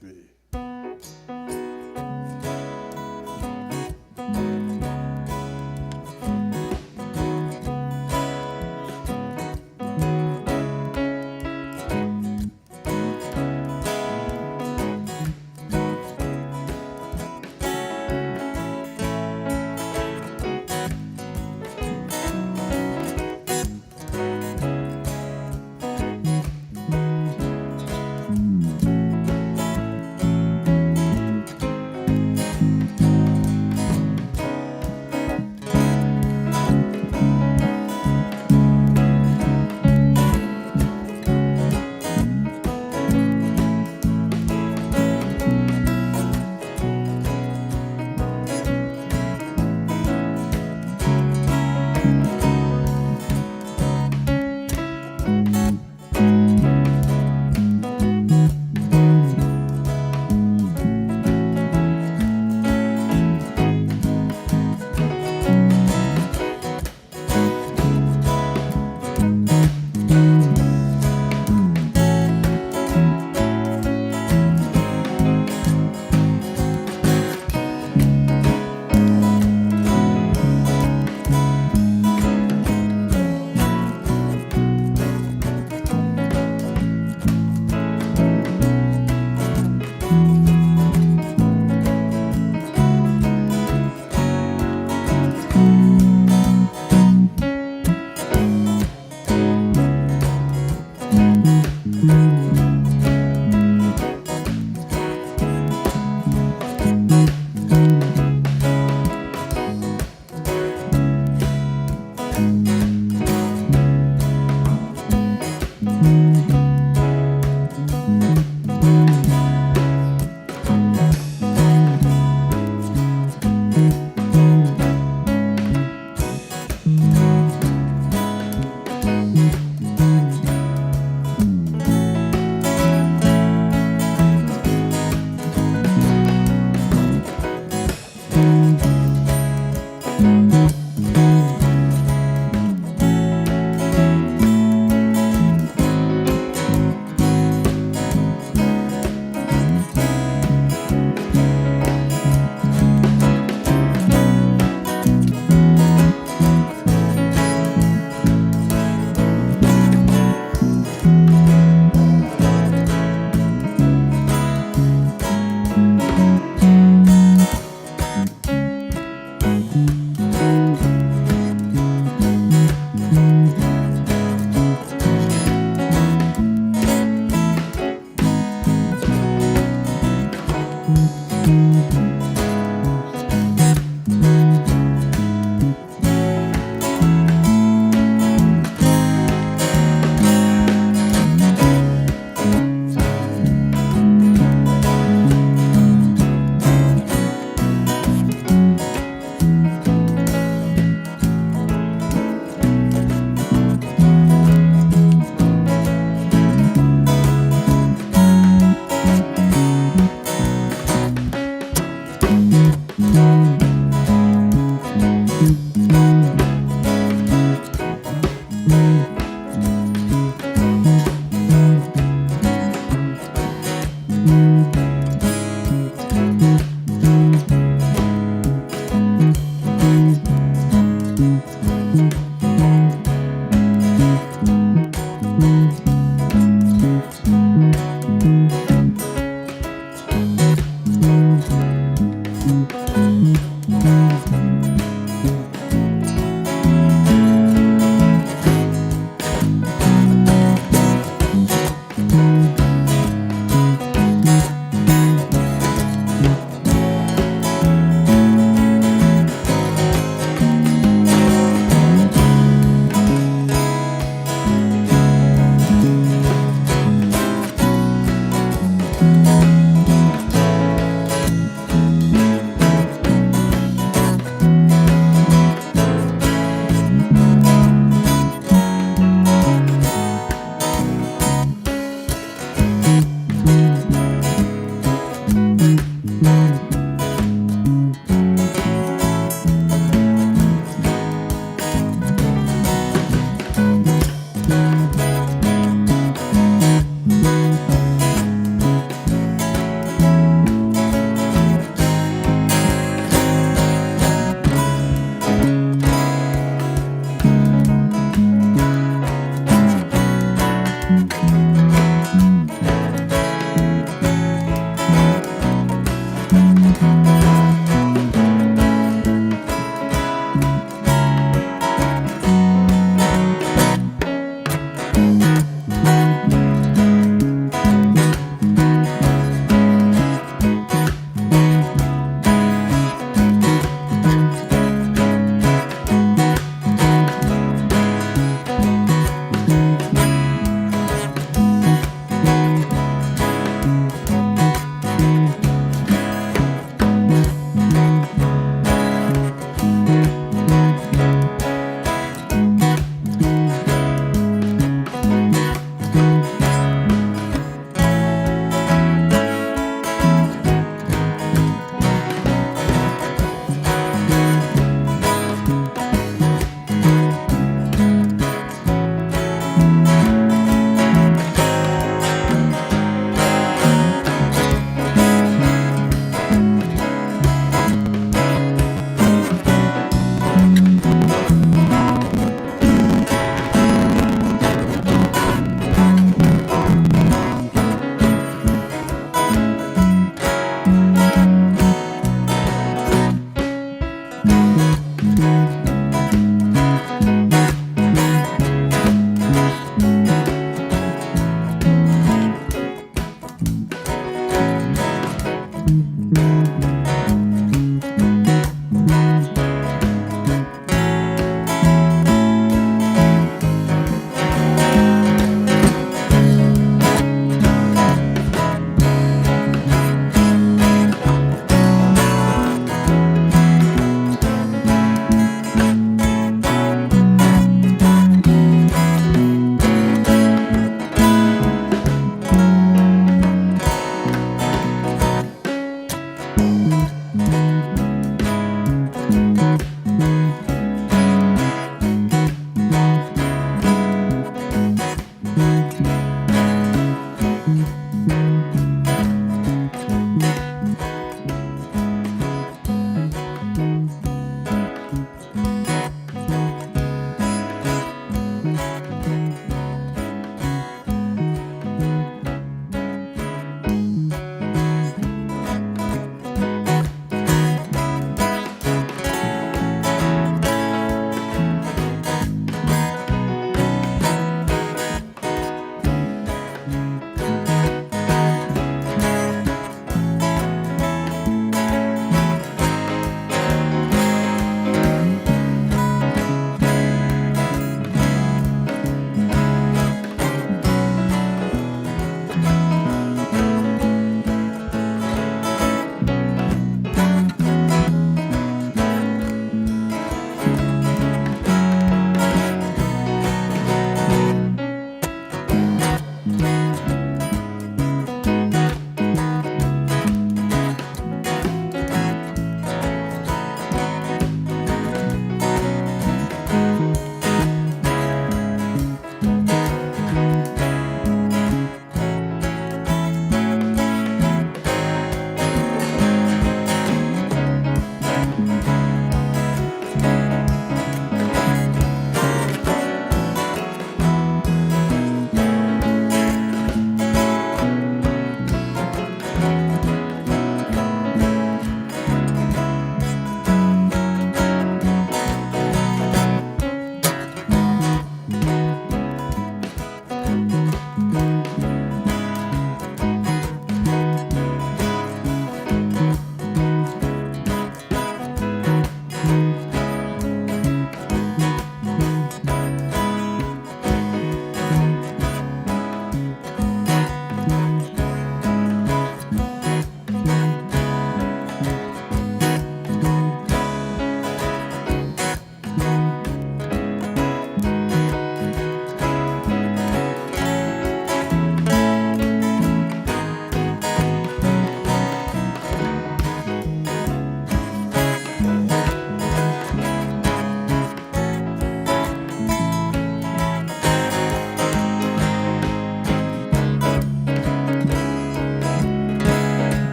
3.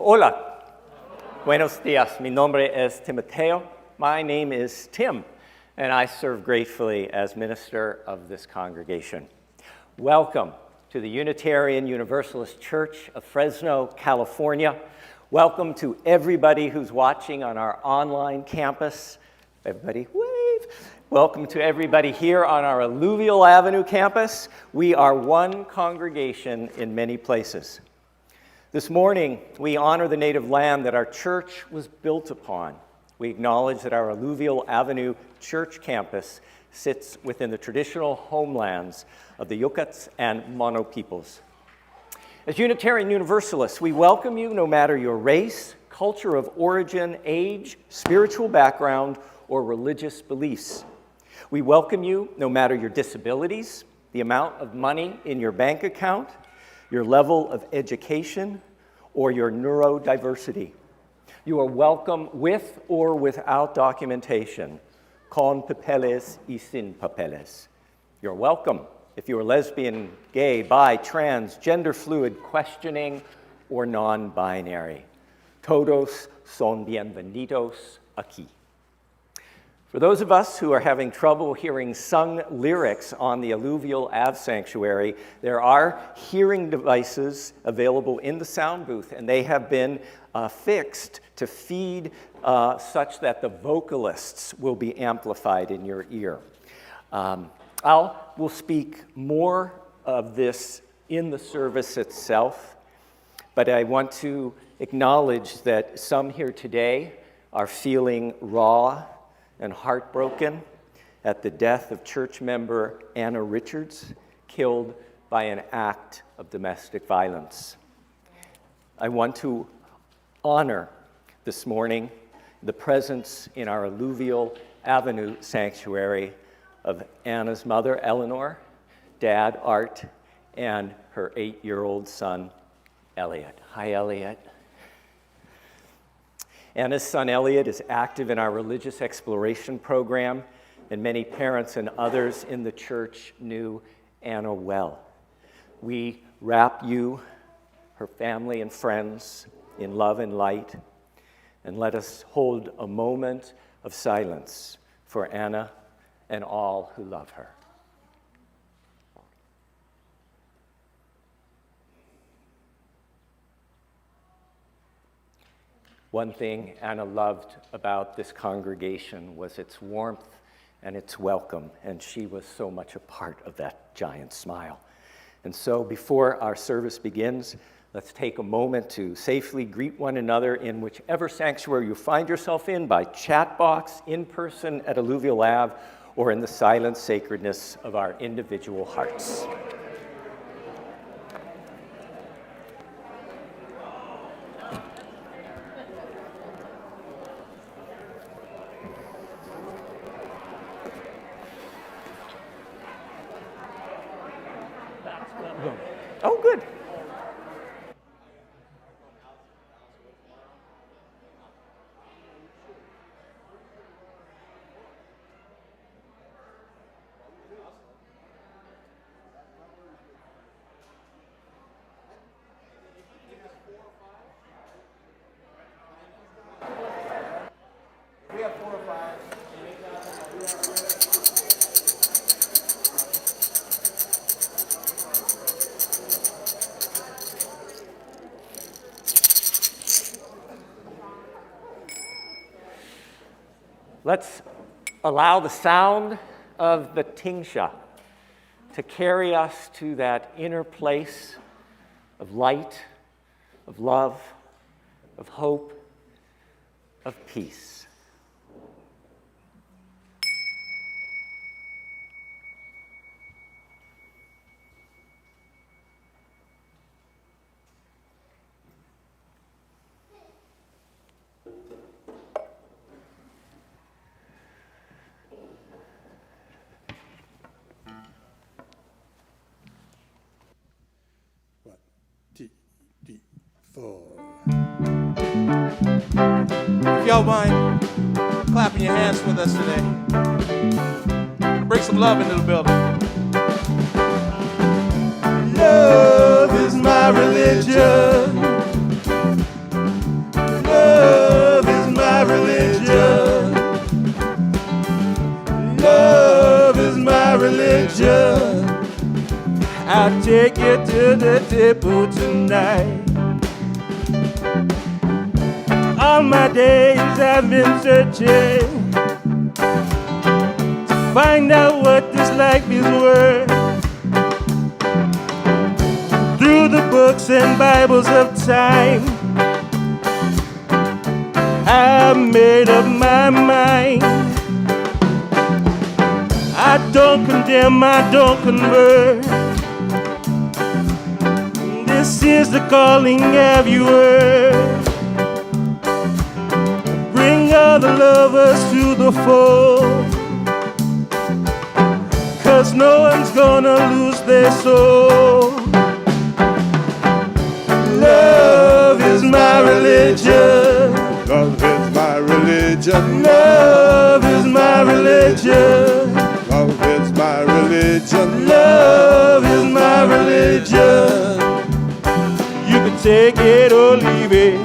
Hola. Buenos dias. Mi nombre es Timoteo. My name is Tim, and I serve gratefully as minister of this congregation. Welcome to the Unitarian Universalist Church of Fresno, California. Welcome to everybody who's watching on our online campus. Everybody wave. Welcome to everybody here on our Alluvial Avenue campus. We are one congregation in many places. This morning, we honor the native land that our church was built upon. We acknowledge that our Alluvial Avenue church campus sits within the traditional homelands of the Yucats and Mono peoples. As Unitarian Universalists, we welcome you no matter your race, culture of origin, age, spiritual background, or religious beliefs. We welcome you no matter your disabilities, the amount of money in your bank account, your level of education, or your neurodiversity. You are welcome with or without documentation, con papeles y sin papeles. You're welcome if you are lesbian, gay, bi, trans, gender fluid, questioning, or non-binary. Todos son bienvenidos aquí. For those of us who are having trouble hearing sung lyrics on the Alluvial Ave sanctuary, there are hearing devices available in the sound booth, and they have been fixed to feed such that the vocalists will be amplified in your ear. We'll speak more of this in the service itself, but I want to acknowledge that some here today are feeling raw and heartbroken at the death of church member Anna Richards, killed by an act of domestic violence. I want to honor this morning the presence in our Alluvial Avenue sanctuary of Anna's mother, Eleanor, dad, Art, and her 8-year-old son, Elliot. Hi, Elliot. Anna's son, Elliot, is active in our religious exploration program, and many parents and others in the church knew Anna well. We wrap you, her family and friends, in love and light, and let us hold a moment of silence for Anna and all who love her. One thing Anna loved about this congregation was its warmth and its welcome, and she was so much a part of that giant smile. And so before our service begins, let's take a moment to safely greet one another in whichever sanctuary you find yourself in, by chat box, in person at Alluvial Ave, or in the silent sacredness of our individual hearts. Oh, good. We have 4 or 5. Let's allow the sound of the tingsha to carry us to that inner place of light, of love, of hope, of peace. If y'all mind clapping your hands with us today, bring some love into the building. Love is my religion. religion. I'll take you to the table tonight. All my days I've been searching to find out what this life is worth. Through the books and Bibles of time, I've made up my mind. I don't condemn, I don't convert. This is the calling, have you heard? Bring all the lovers to the fold, 'cause no one's gonna lose their soul. Love is my religion. Love is my religion. Love is my religion. Love is my religion. Love is my religion. You can take it or leave it.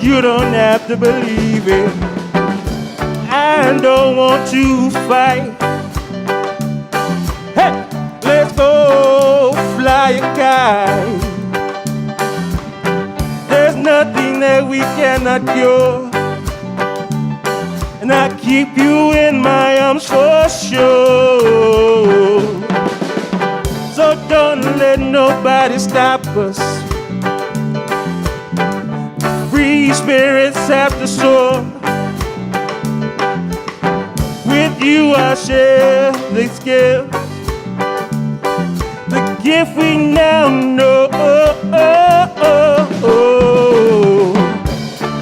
You don't have to believe it. I don't want to fight. Hey, let's go fly a kite. There's nothing that we cannot cure, and I keep you in my arms for sure. So don't let nobody stop us. Free spirits have to soar. With you I share this gift, the gift we now know.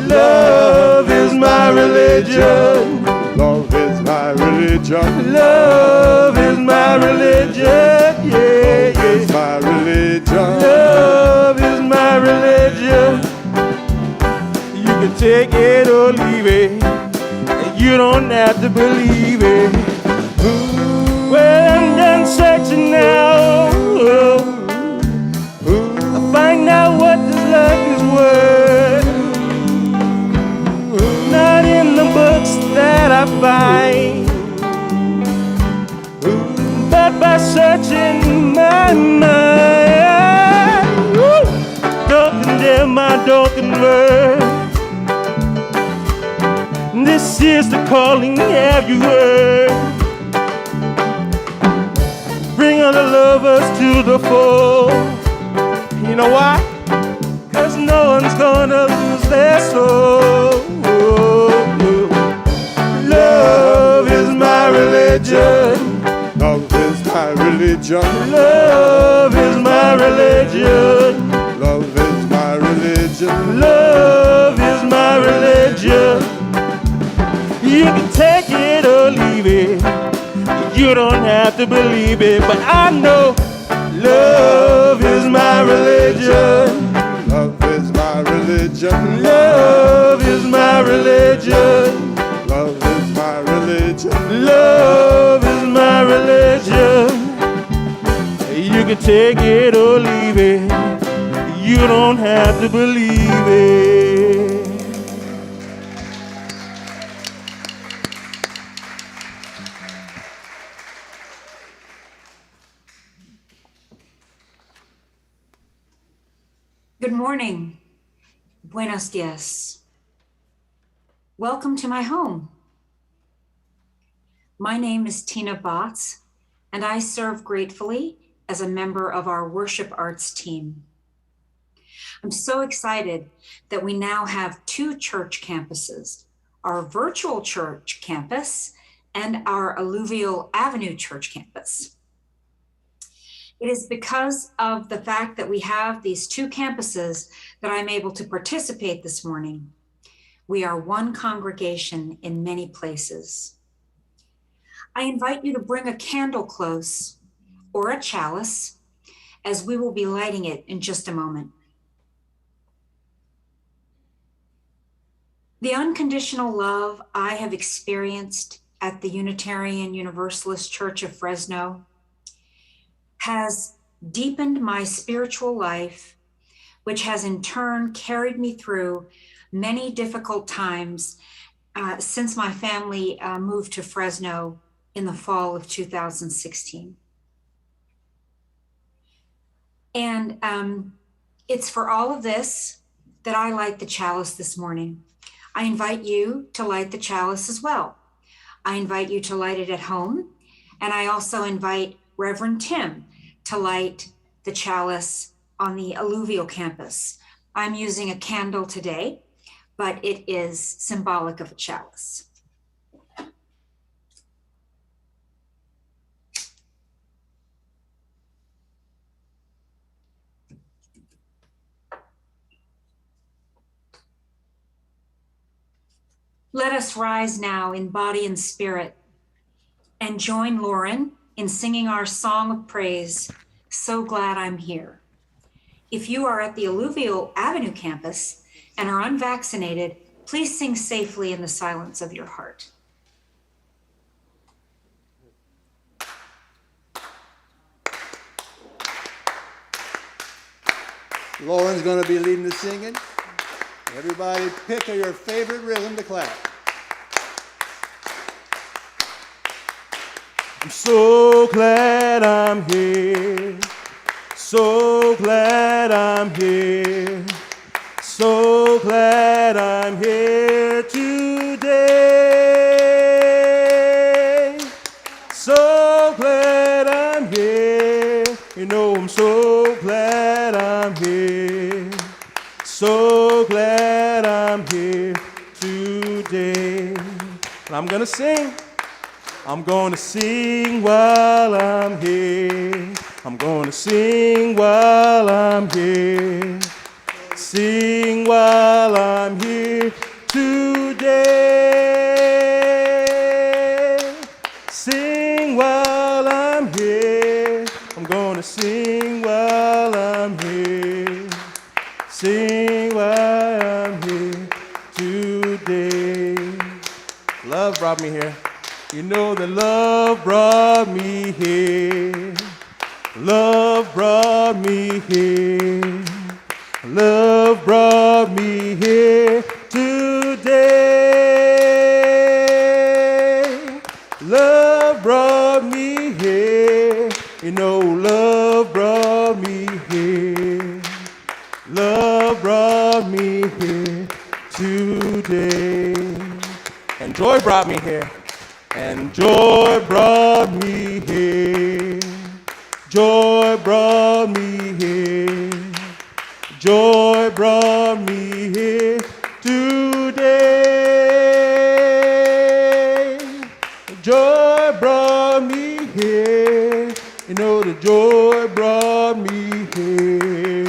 Love is my religion. Love is my religion. Love is my religion. Yeah, Love is yeah. my religion. Love is my religion. You can take it or leave it. You don't have to believe it. Well, I'm done searching now. I'll find out what this life is worth. Not in the books that I find, but by searching my mind. Don't condemn, I don't convert. This is the calling, have you heard? Bring all the lovers to the fold. You know why? 'Cause no one's gonna lose their soul. Love is my religion. Love is my religion. Love is my religion. Love is my religion. Love is my religion. You can take it or leave it. You don't have to believe it, but I know love is my religion. Love is my religion. Love is my religion. Love is my religion. Love is my religion. You can take it or leave it. You don't have to believe it. Good morning. Buenos dias. Welcome to my home. My name is Tina Botts, and I serve gratefully as a member of our worship arts team. I'm so excited that we now have two church campuses, our virtual church campus and our Alluvial Avenue church campus. It is because of the fact that we have these two campuses that I'm able to participate this morning. We are one congregation in many places. I invite you to bring a candle close or a chalice, as we will be lighting it in just a moment. The unconditional love I have experienced at the Unitarian Universalist Church of Fresno has deepened my spiritual life, which has in turn carried me through many difficult times since my family moved to Fresno in the fall of 2016. And it's for all of this that I light the chalice this morning. I invite you to light the chalice as well. I invite you to light it at home. And I also invite Reverend Tim to light the chalice on the Alluvial campus. I'm using a candle today, but it is symbolic of a chalice. Let us rise now in body and spirit and join Lauren in singing our song of praise, So Glad I'm Here. If you are at the Alluvial Avenue campus and are unvaccinated, please sing safely in the silence of your heart. Lauren's going to be leading the singing. Everybody pick your favorite rhythm to clap. I'm so glad I'm here. So glad I'm here. So glad I'm here today. So glad I'm here. You know I'm so glad I'm here. So glad I'm here today. And I'm gonna sing. I'm gonna sing while I'm here. I'm gonna sing while I'm here. Sing while I'm here today. Sing while I'm here. I'm gonna sing while I'm here. Sing while I'm here today. Love brought me here. You know that love brought me here. Love brought me here. Love brought me here today. Love brought me here. You know love brought me here. Love brought me here today. And joy brought me here. And joy brought me here. Joy brought me here. Joy brought me here today. Joy brought me here. You know the joy brought me here.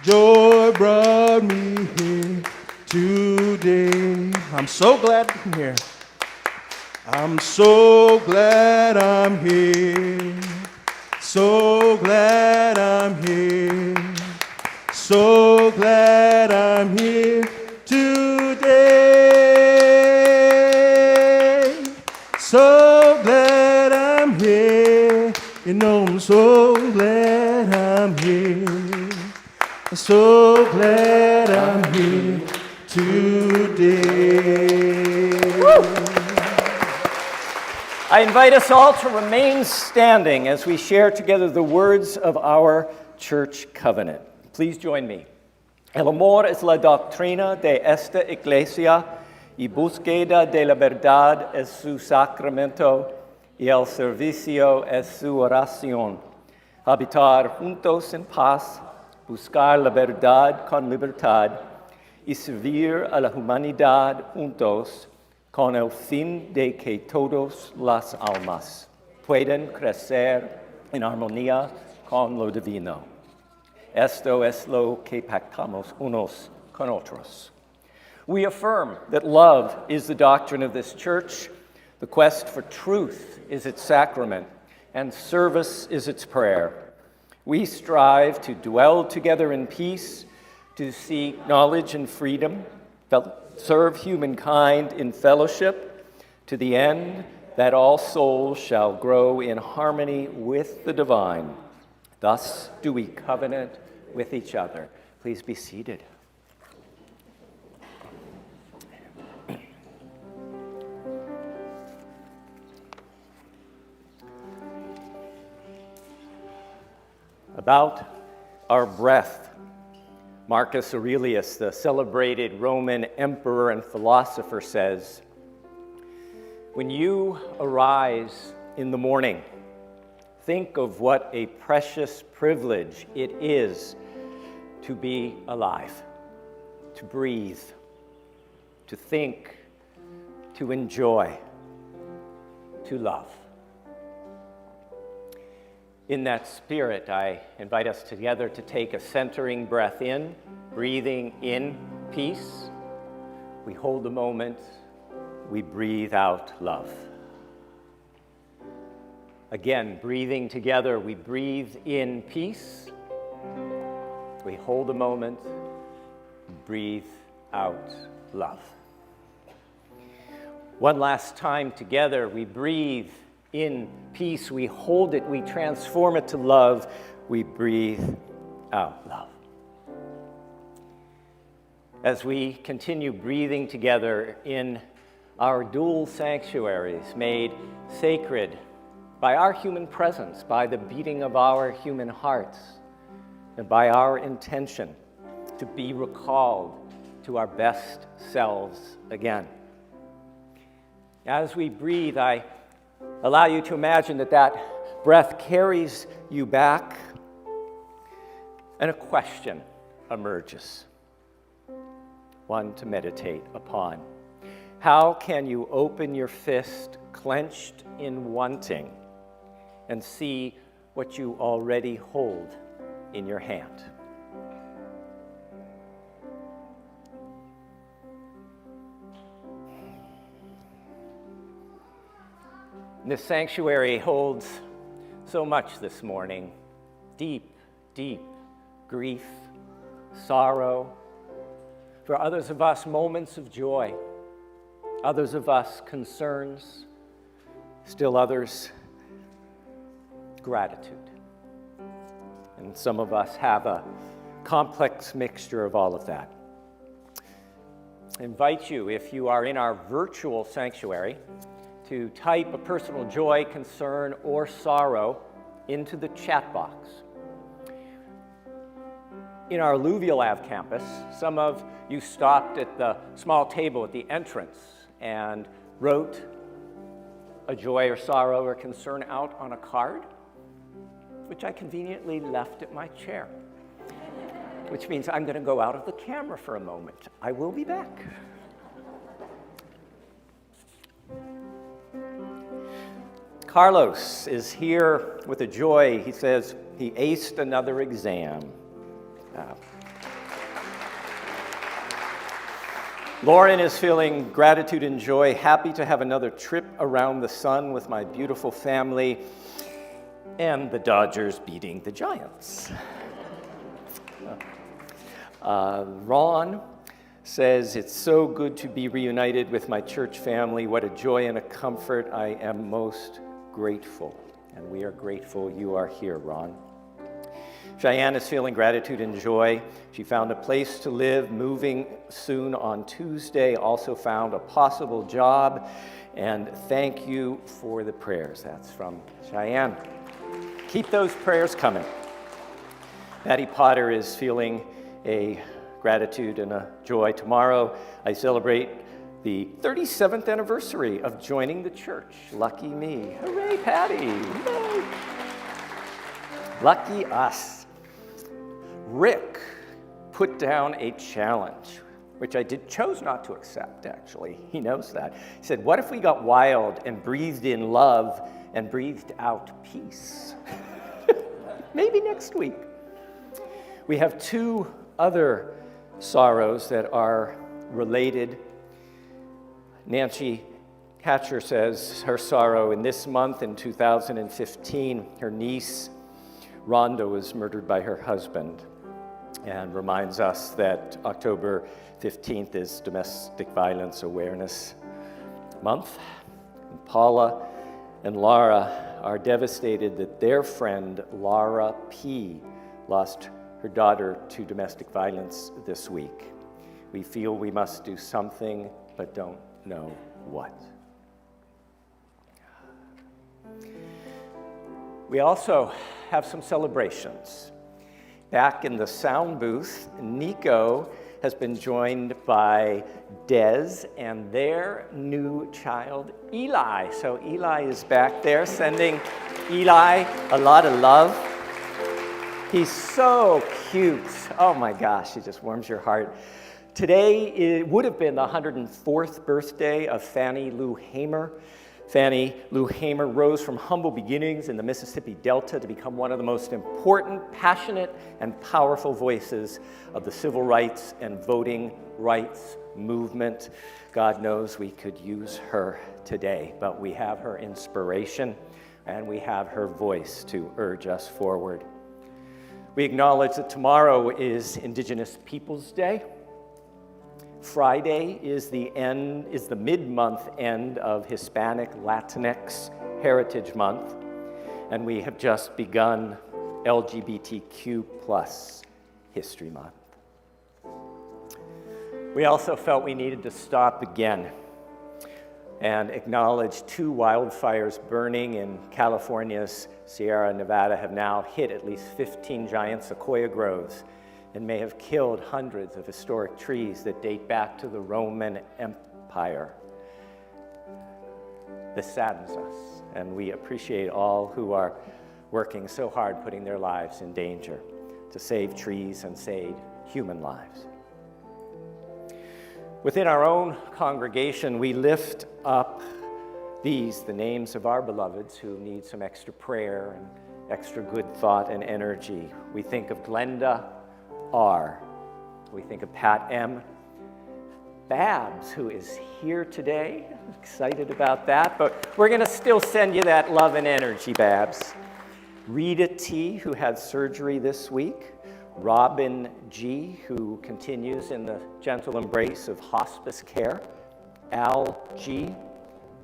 Joy brought me here today. I'm so glad I'm here. I'm so glad I'm here. So glad I'm here. So glad I'm here today. So glad I'm here. You know I'm so glad I'm here. So glad I'm here today. Woo! I invite us all to remain standing as we share together the words of our church covenant. Please join me. El amor es la doctrina de esta iglesia y búsqueda de la verdad es su sacramento y el servicio es su oración. Habitar juntos en paz, buscar la verdad con libertad y servir a la humanidad juntos con el fin de que todas las almas puedan crecer en armonía con lo divino. Esto es lo que pactamos unos con otros. We affirm that love is the doctrine of this church, the quest for truth is its sacrament, and service is its prayer. We strive to dwell together in peace, to seek knowledge and freedom, serve humankind in fellowship, to the end that all souls shall grow in harmony with the divine. Thus do we covenant with each other. Please be seated. about our breath. Marcus Aurelius, the celebrated Roman emperor and philosopher, says, "When you arise in the morning, think of what a precious privilege it is to be alive, to breathe, to think, to enjoy, to love." In that spirit, I invite us together to take a centering breath in, breathing in peace. We hold a moment, we breathe out love. Again, breathing together, we breathe in peace. We hold a moment, breathe out love. One last time together, we breathe in peace, we hold it, we transform it to love, we breathe out love. As we continue breathing together in our dual sanctuaries made sacred by our human presence, by the beating of our human hearts, and by our intention to be recalled to our best selves again. As we breathe, I allow you to imagine that breath carries you back, and a question emerges, one to meditate upon. How can you open your fist clenched in wanting and see what you already hold in your hand? This sanctuary holds so much this morning. Deep, deep grief, sorrow. For others of us, moments of joy. Others of us, concerns. Still others, gratitude. And some of us have a complex mixture of all of that. I invite you, if you are in our virtual sanctuary, to type a personal joy, concern, or sorrow into the chat box. In our Alluvial Ave campus, some of you stopped at the small table at the entrance and wrote a joy or sorrow or concern out on a card, which I conveniently left at my chair, which means I'm going to go out of the camera for a moment. I will be back. Carlos is here with a joy. He says he aced another exam. Lauren is feeling gratitude and joy, happy to have another trip around the sun with my beautiful family, and the Dodgers beating the Giants. Ron says, "It's so good to be reunited with my church family. What a joy and a comfort. I am most grateful." And we are grateful you are here, Ron. Cheyenne is feeling gratitude and joy. She found a place to live, moving soon on Tuesday, also found a possible job, and thank you for the prayers. That's from Cheyenne. Keep those prayers coming. Patty Potter is feeling a gratitude and a joy. Tomorrow, I celebrate the 37th anniversary of joining the church. Lucky me. Hooray, Patty. Yay. Lucky us. Rick put down a challenge, which I chose not to accept, actually. He knows that. He said, what if we got wild and breathed in love and breathed out peace? Maybe next week. We have two other sorrows that are related. Nancy Hatcher says her sorrow in this month, in 2015, her niece, Rhonda, was murdered by her husband, and reminds us that October 15th is Domestic Violence Awareness Month. And Paula and Laura are devastated that their friend, Laura P., lost her daughter to domestic violence this week. We feel we must do something, but don't know what. We also have some celebrations. Back in the sound booth, Nico has been joined by Des and their new child, Eli. So Eli is back there, sending Eli a lot of love. He's so cute. Oh my gosh, he just warms your heart. Today, it would have been the 104th birthday of Fannie Lou Hamer. Fannie Lou Hamer rose from humble beginnings in the Mississippi Delta to become one of the most important, passionate, and powerful voices of the civil rights and voting rights movement. God knows we could use her today, but we have her inspiration and we have her voice to urge us forward. We acknowledge that tomorrow is Indigenous Peoples Day. Friday is the mid-month end of Hispanic Latinx Heritage Month, and we have just begun LGBTQ+ History Month. We also felt we needed to stop again and acknowledge 2 wildfires burning in California's Sierra Nevada have now hit at least 15 giant sequoia groves and may have killed hundreds of historic trees that date back to the Roman Empire. This saddens us, and we appreciate all who are working so hard, putting their lives in danger to save trees and save human lives. Within our own congregation, we lift up the names of our beloveds who need some extra prayer and extra good thought and energy. We think of Glenda R. We think of Pat M. Babs, who is here today. Excited about that, but we're going to still send you that love and energy, Babs. Rita T., who had surgery this week. Robin G., who continues in the gentle embrace of hospice care. Al G.,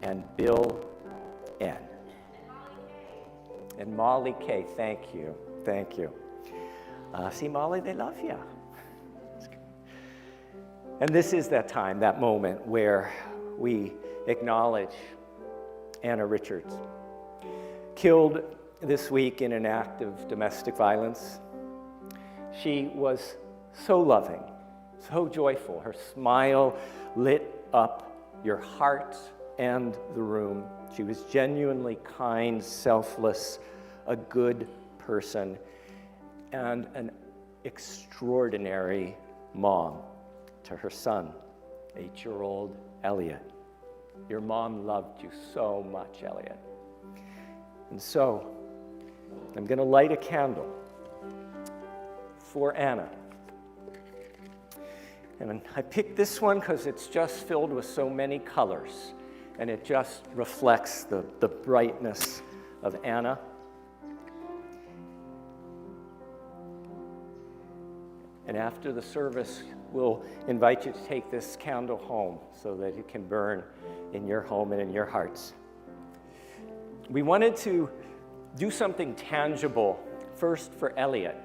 and Bill N. And Molly K., thank you, thank you. See, Molly, they love you. And this is that time, that moment where we acknowledge Anna Richards, killed this week in an act of domestic violence. She was so loving, so joyful. Her smile lit up your heart and the room. She was genuinely kind, selfless, a good person, and an extraordinary mom to her son, 8-year-old Elliot. Your mom loved you so much, Elliot. And so, I'm going to light a candle for Anna. And I picked this one because it's just filled with so many colors, and it just reflects the brightness of Anna. And after the service, we'll invite you to take this candle home so that it can burn in your home and in your hearts. We wanted to do something tangible first for Elliot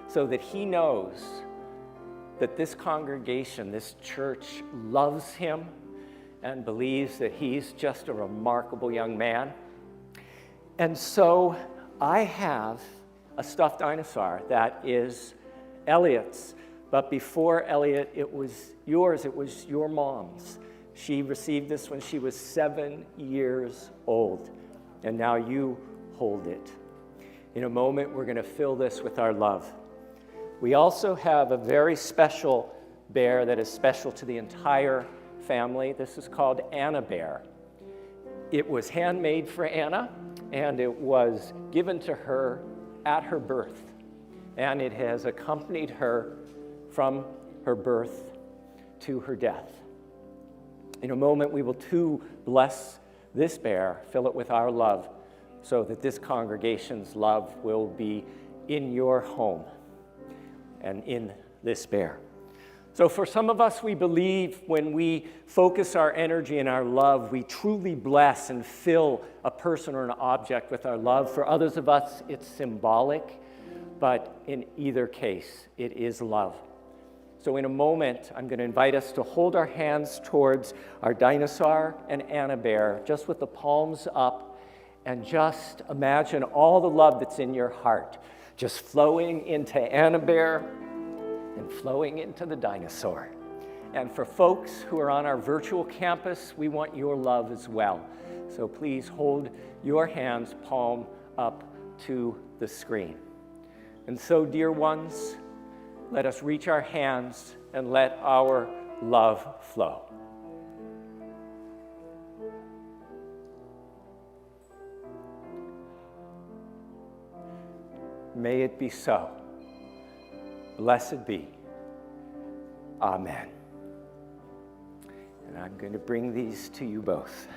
so that he knows that this congregation, this church, loves him and believes that he's just a remarkable young man. And so I have a stuffed dinosaur that is Elliot's, but before Elliot, it was yours, it was your mom's. She received this when she was 7 years old, and now you hold it. In a moment, we're going to fill this with our love. We also have a very special bear that is special to the entire family. This is called Anna Bear. It was handmade for Anna, and it was given to her at her birth. And it has accompanied her from her birth to her death. In a moment, we will too bless this bear, fill it with our love, so that this congregation's love will be in your home and in this bear. So for some of us, we believe when we focus our energy and our love, we truly bless and fill a person or an object with our love. For others of us, it's symbolic. But in either case, it is love. So in a moment, I'm going to invite us to hold our hands towards our dinosaur and Anna Bear, just with the palms up, and just imagine all the love that's in your heart. just flowing into Anna Bear and flowing into the dinosaur. And for folks who are on our virtual campus, we want your love as well. So please hold your hands palm up to the screen. And so, dear ones, let us reach our hands and let our love flow. May it be so. Blessed be. Amen. And I'm going to bring these to you both.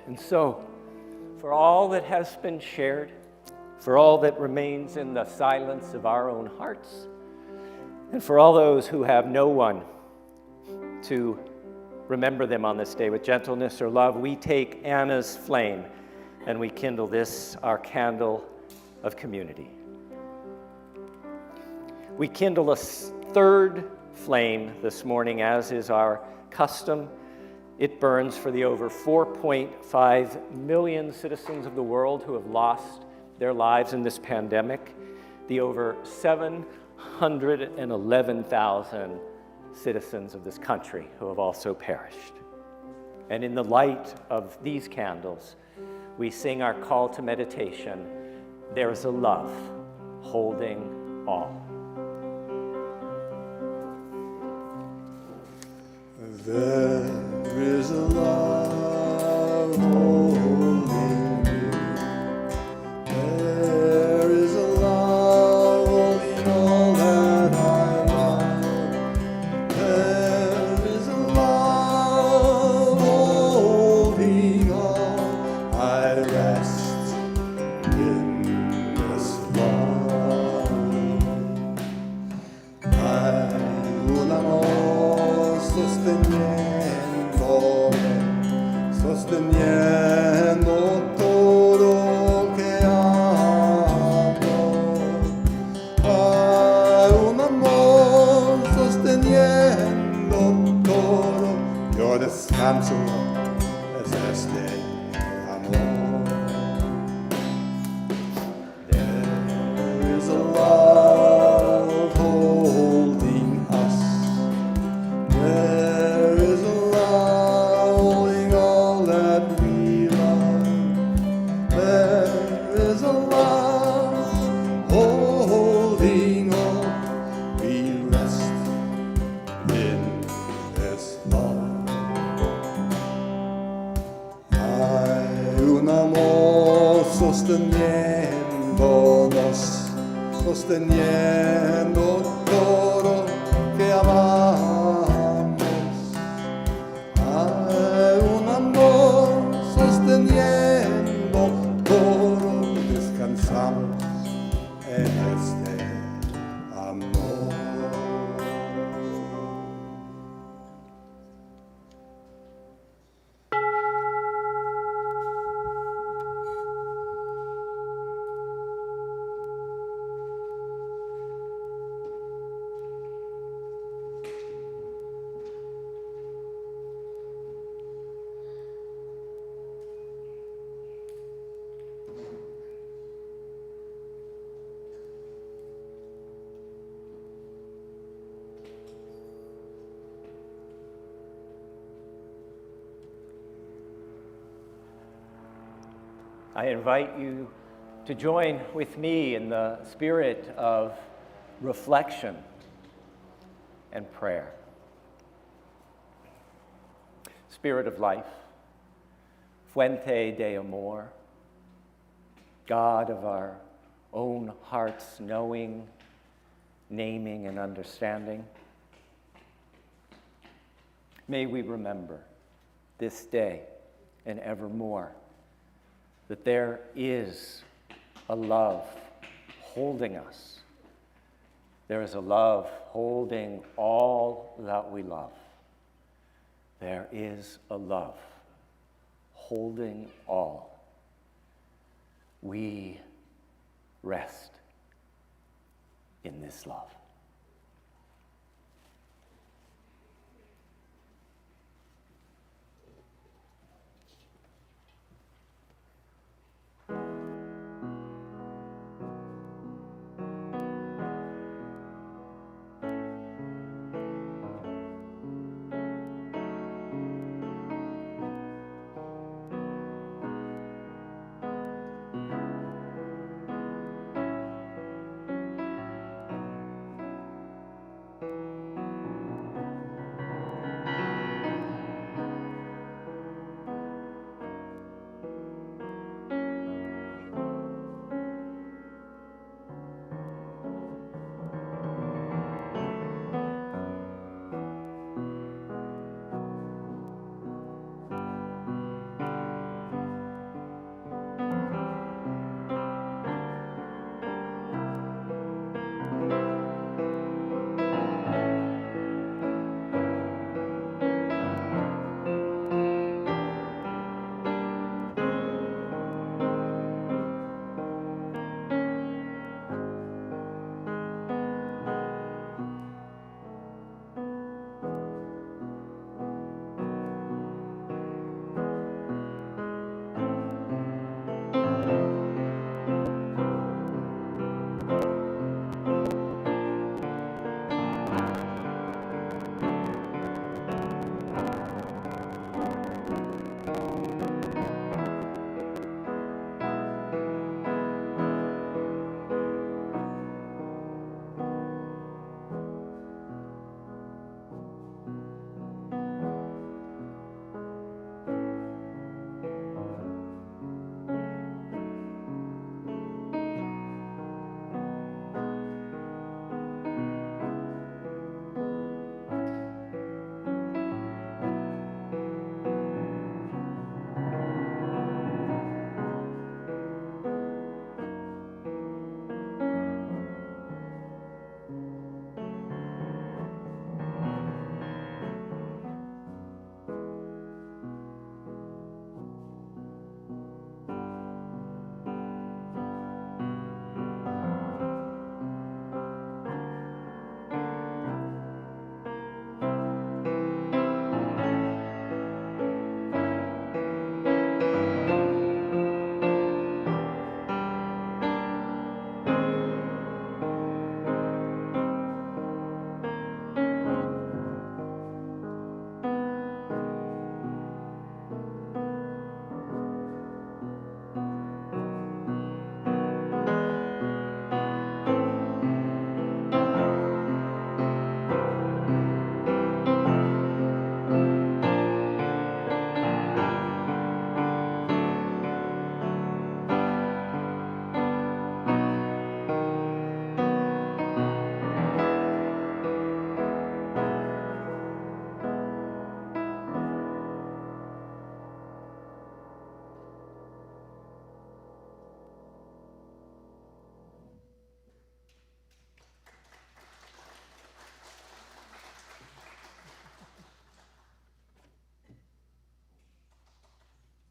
And so, for all that has been shared, for all that remains in the silence of our own hearts, and for all those who have no one to remember them on this day with gentleness or love, we take Anna's flame and we kindle this, our candle of community. We kindle a third flame this morning, as is our custom. It burns for the over 4.5 million citizens of the world who have lost their lives in this pandemic, the over 711,000 citizens of this country who have also perished. And in the light of these candles, we sing our call to meditation, there is a love holding all. There is a love holding you. There is a love holding all that I love. There is a love holding all. I rest in this love. I will amor sosteniendo todo que amo. Hay un amor sosteniendo todo. Yo descanso es este amor. There is a love holding us. There is a love holding all that we love. There is a love holding all. We rest in this love. Hay un amor sosteniéndonos, sosteniendo todo que amamos. Hay un amor sosteniendo todo, descansamos en este amor. I invite you to join with me in the spirit of reflection and prayer. Spirit of life, Fuente de amor, God of our own hearts, knowing, naming, and understanding. May we remember this day and evermore that there is a love holding us. There is a love holding all that we love. There is a love holding all. We rest in this love.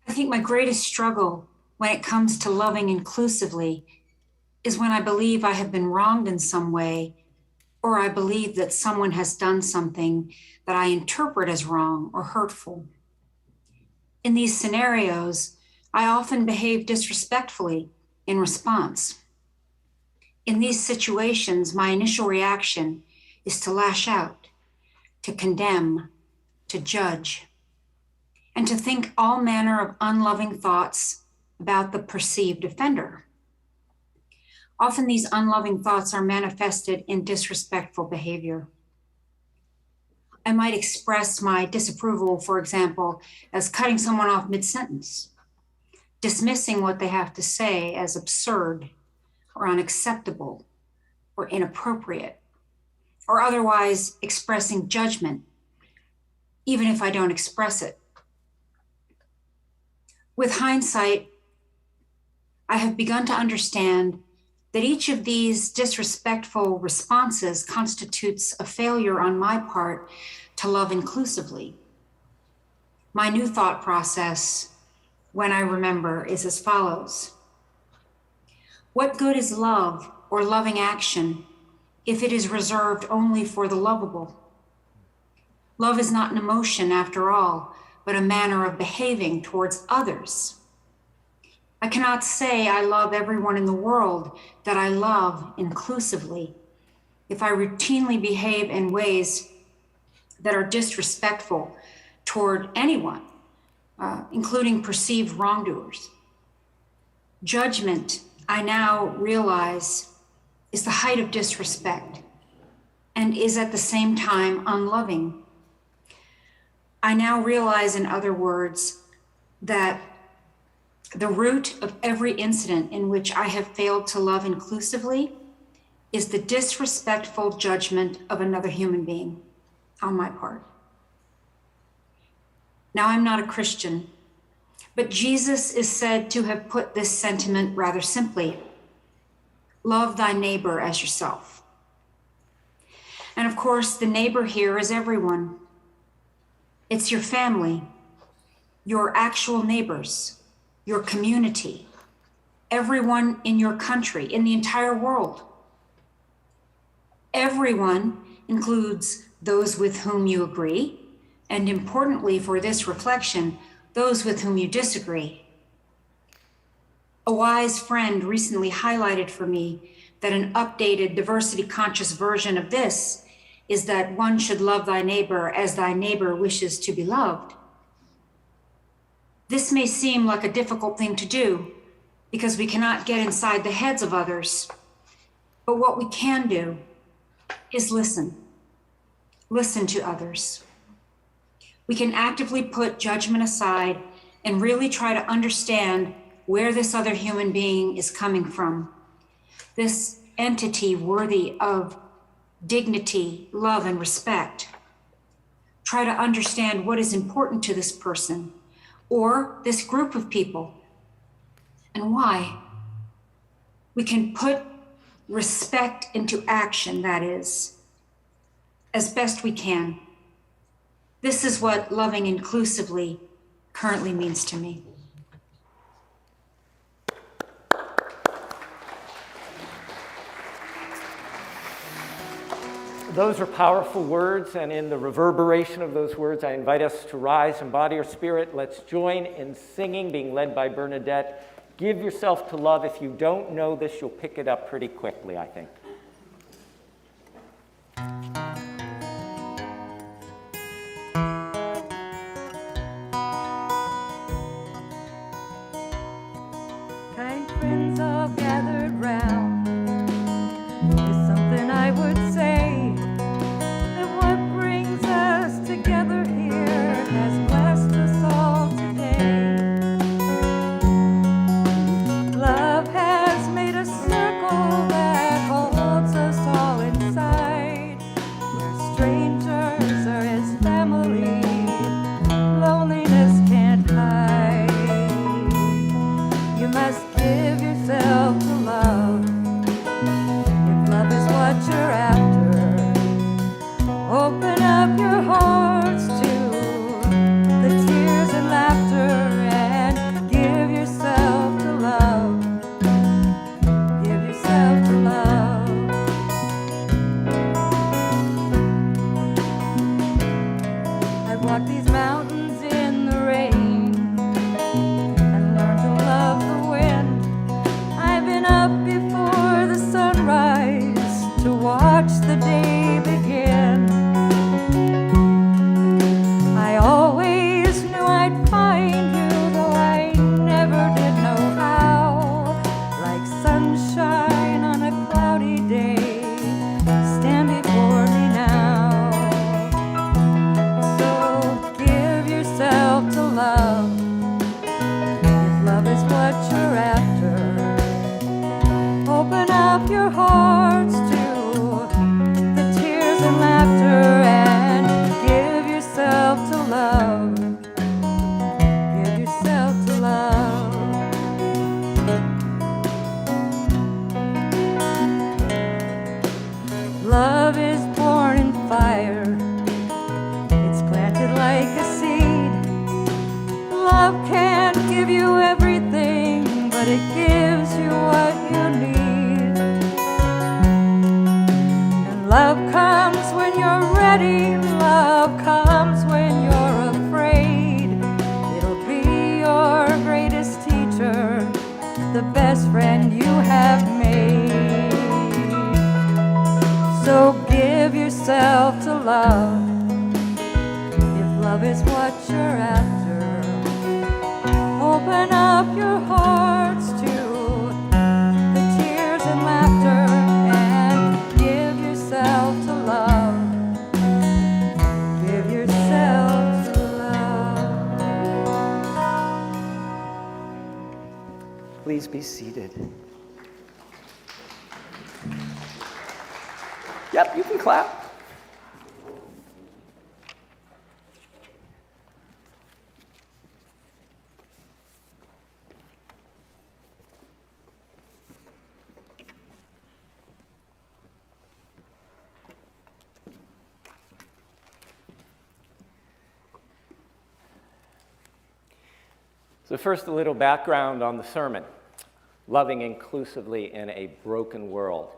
I think my greatest struggle when it comes to loving inclusively is when I believe I have been wronged in some way, or I believe that someone has done something that I interpret as wrong or hurtful. In these scenarios, I often behave disrespectfully in response. In these situations, my initial reaction is to lash out, to condemn, to judge, and to think all manner of unloving thoughts about the perceived offender. Often these unloving thoughts are manifested in disrespectful behavior. I might express my disapproval, for example, as cutting someone off mid-sentence, dismissing what they have to say as absurd or unacceptable or inappropriate, or otherwise expressing judgment, even if I don't express it. With hindsight, I have begun to understand that each of these disrespectful responses constitutes a failure on my part to love inclusively. My new thought process, when I remember, is as follows. What good is love or loving action if it is reserved only for the lovable? Love is not an emotion after all, but a manner of behaving towards others. I cannot say I love everyone in the world that I love inclusively if I routinely behave in ways that are disrespectful toward anyone, including perceived wrongdoers. Judgment, I now realize, is the height of disrespect and is at the same time unloving. I now realize, in other words, that the root of every incident in which I have failed to love inclusively is the disrespectful judgment of another human being on my part. Now, I'm not a Christian, but Jesus is said to have put this sentiment rather simply: love thy neighbor as yourself. And of course, the neighbor here is everyone. It's your family, your actual neighbors, your community, everyone in your country, in the entire world. Everyone includes those with whom you agree, and importantly for this reflection, those with whom you disagree. A wise friend recently highlighted for me that an updated, diversity-conscious version of this is that one should love thy neighbor as thy neighbor wishes to be loved. This may seem like a difficult thing to do because we cannot get inside the heads of others, but what we can do is listen. Listen to others. We can actively put judgment aside and really try to understand where this other human being is coming from. This entity worthy of dignity, love, and respect. Try to understand what is important to this person or this group of people and why. We can put respect into action, that is, as best we can. This is what loving inclusively currently means to me. Those are powerful words, and in the reverberation of those words, I invite us to rise and body our spirit. Let's join in singing, being led by Bernadette. Give yourself to love. If you don't know this, you'll pick it up pretty quickly, I think. Kind friends all gathered round is something I would say, that what brings us together here has blessed us all today. Love has made a circle that holds us all inside, where strangers are as family, loneliness can't hide. You must give yourself to love, if love is what you're after. Open up your hearts to the tears and laughter, and give yourself to love. Give yourself to love. I've walked these mountains in the rain and learned to love the wind. I've been up before the sunrise to watch the day begin. I always knew I'd find you, though I never did know how. Like sunshine on a cloudy day, stand before me now. So give yourself to love, if love is what you're after. Open up your hearts to the tears and laughter, and give yourself to love. Give yourself to love. Love is born in fire. It's planted like a seed. Love can't give you everything, but it gives you what you need. So give yourself to love, if love is what you're after. Open up your hearts to the tears and laughter, and give yourself to love. Give yourself to love. Please be seated. Yep, you can clap. So first, a little background on the sermon, Loving Inclusively in a Broken World.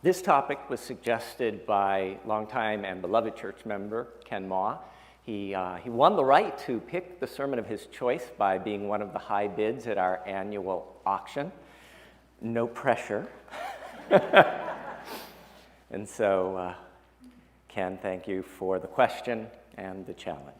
This topic was suggested by longtime and beloved church member Ken Ma. He won the right to pick the sermon of his choice by being one of the high bids at our annual auction. No pressure. And so, Ken, thank you for the question and the challenge.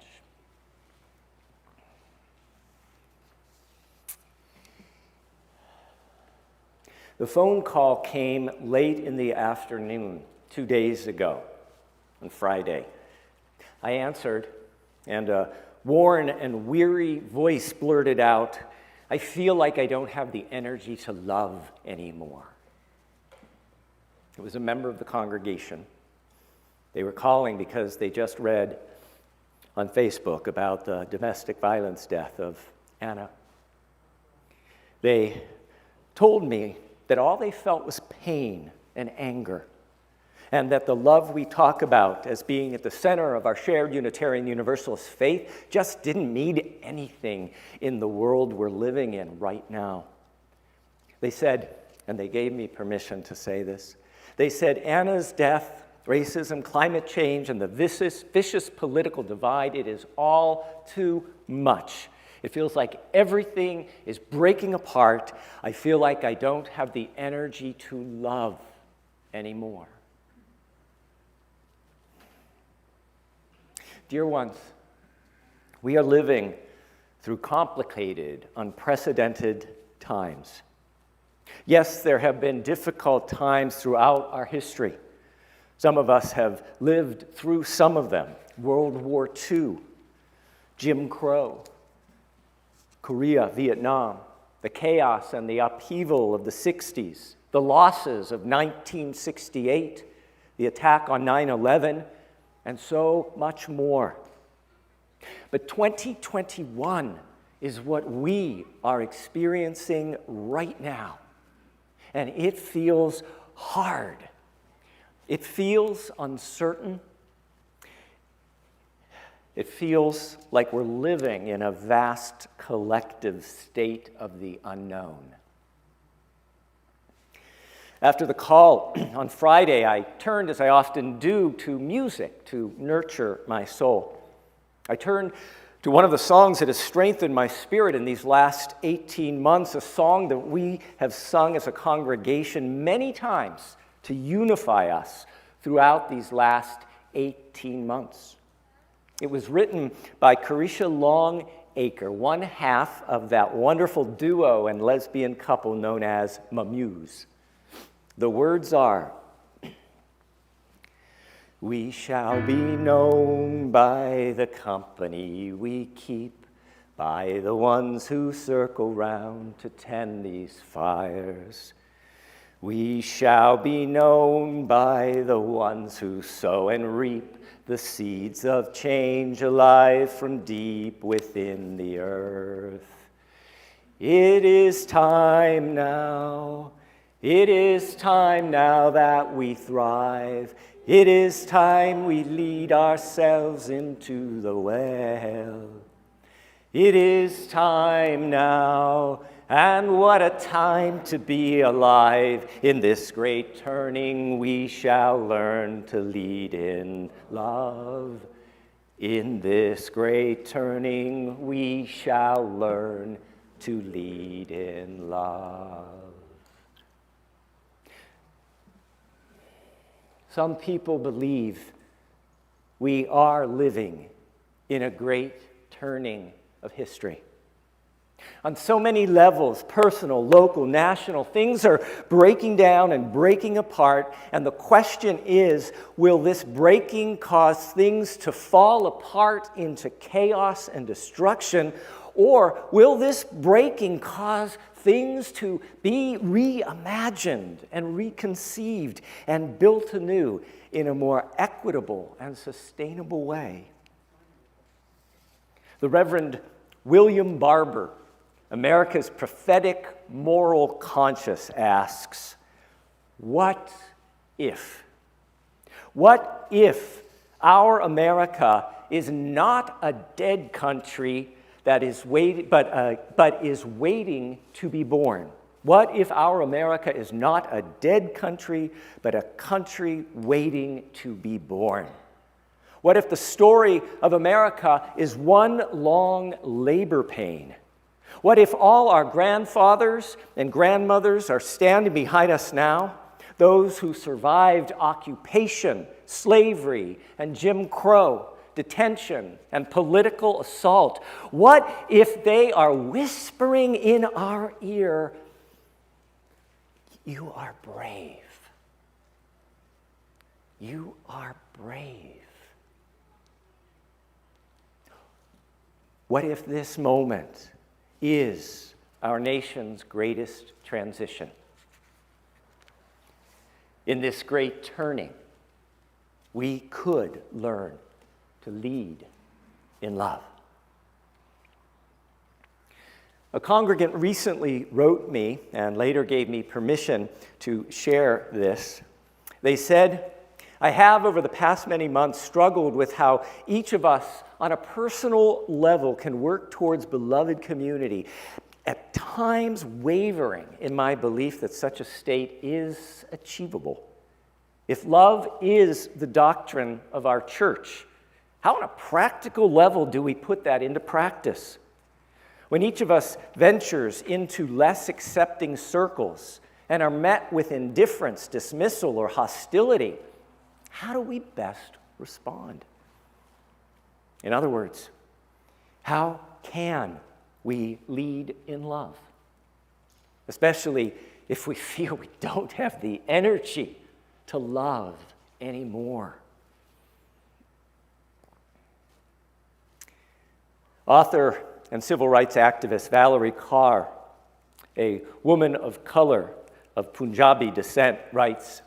The phone call came late in the afternoon, 2 days ago, on Friday. I answered, and a worn and weary voice blurted out, "I feel like I don't have the energy to love anymore." It was a member of the congregation. They were calling because they just read on Facebook about the domestic violence death of Anna. They told me that all they felt was pain and anger, and that the love we talk about as being at the center of our shared Unitarian Universalist faith just didn't mean anything in the world we're living in right now. They said, and they gave me permission to say this, they said Anna's death, racism, climate change, and the vicious political divide, it is all too much. It feels like everything is breaking apart. I feel like I don't have the energy to love anymore. Dear ones, we are living through complicated, unprecedented times. Yes, there have been difficult times throughout our history. Some of us have lived through some of them. World War II, Jim Crow, Korea, Vietnam, the chaos and the upheaval of the 60s, the losses of 1968, the attack on 9/11, and so much more. But 2021 is what we are experiencing right now, and it feels hard. It feels uncertain. It feels like we're living in a vast collective state of the unknown. After the call on Friday, I turned, as I often do, to music to nurture my soul. I turned to one of the songs that has strengthened my spirit in these last 18 months, a song that we have sung as a congregation many times to unify us throughout these last 18 months. It was written by Carisha Longacre, one half of that wonderful duo and lesbian couple known as Mamuse. The words are, "We shall be known by the company we keep, by the ones who circle round to tend these fires. We shall be known by the ones who sow and reap the seeds of change alive from deep within the earth. It is time now. It is time now that we thrive. It is time we lead ourselves into the well. It is time now, and what a time to be alive. In this great turning, we shall learn to lead in love. In this great turning, we shall learn to lead in love." Some people believe we are living in a great turning of history. On so many levels, personal, local, national, things are breaking down and breaking apart, and the question is, will this breaking cause things to fall apart into chaos and destruction, or will this breaking cause things to be reimagined and reconceived and built anew in a more equitable and sustainable way? The Reverend William Barber, America's prophetic moral conscience, asks, what if? What if our America is not a dead country that is but is waiting to be born? What if our America is not a dead country, but a country waiting to be born? What if the story of America is one long labor pain? What if all our grandfathers and grandmothers are standing behind us now, those who survived occupation, slavery, and Jim Crow, detention, and political assault? What if they are whispering in our ear, "You are brave. You are brave"? What if this moment is our nation's greatest transition? In this great turning, we could learn to lead in love. A congregant recently wrote me and later gave me permission to share this. They said, "I have over the past many months struggled with how each of us on a personal level can work towards beloved community, at times wavering in my belief that such a state is achievable. If love is the doctrine of our church, how on a practical level do we put that into practice? When each of us ventures into less accepting circles and are met with indifference, dismissal, or hostility, how do we best respond? In other words, how can we lead in love? Especially if we feel we don't have the energy to love anymore." Author and civil rights activist Valerie Carr, a woman of color of Punjabi descent, writes,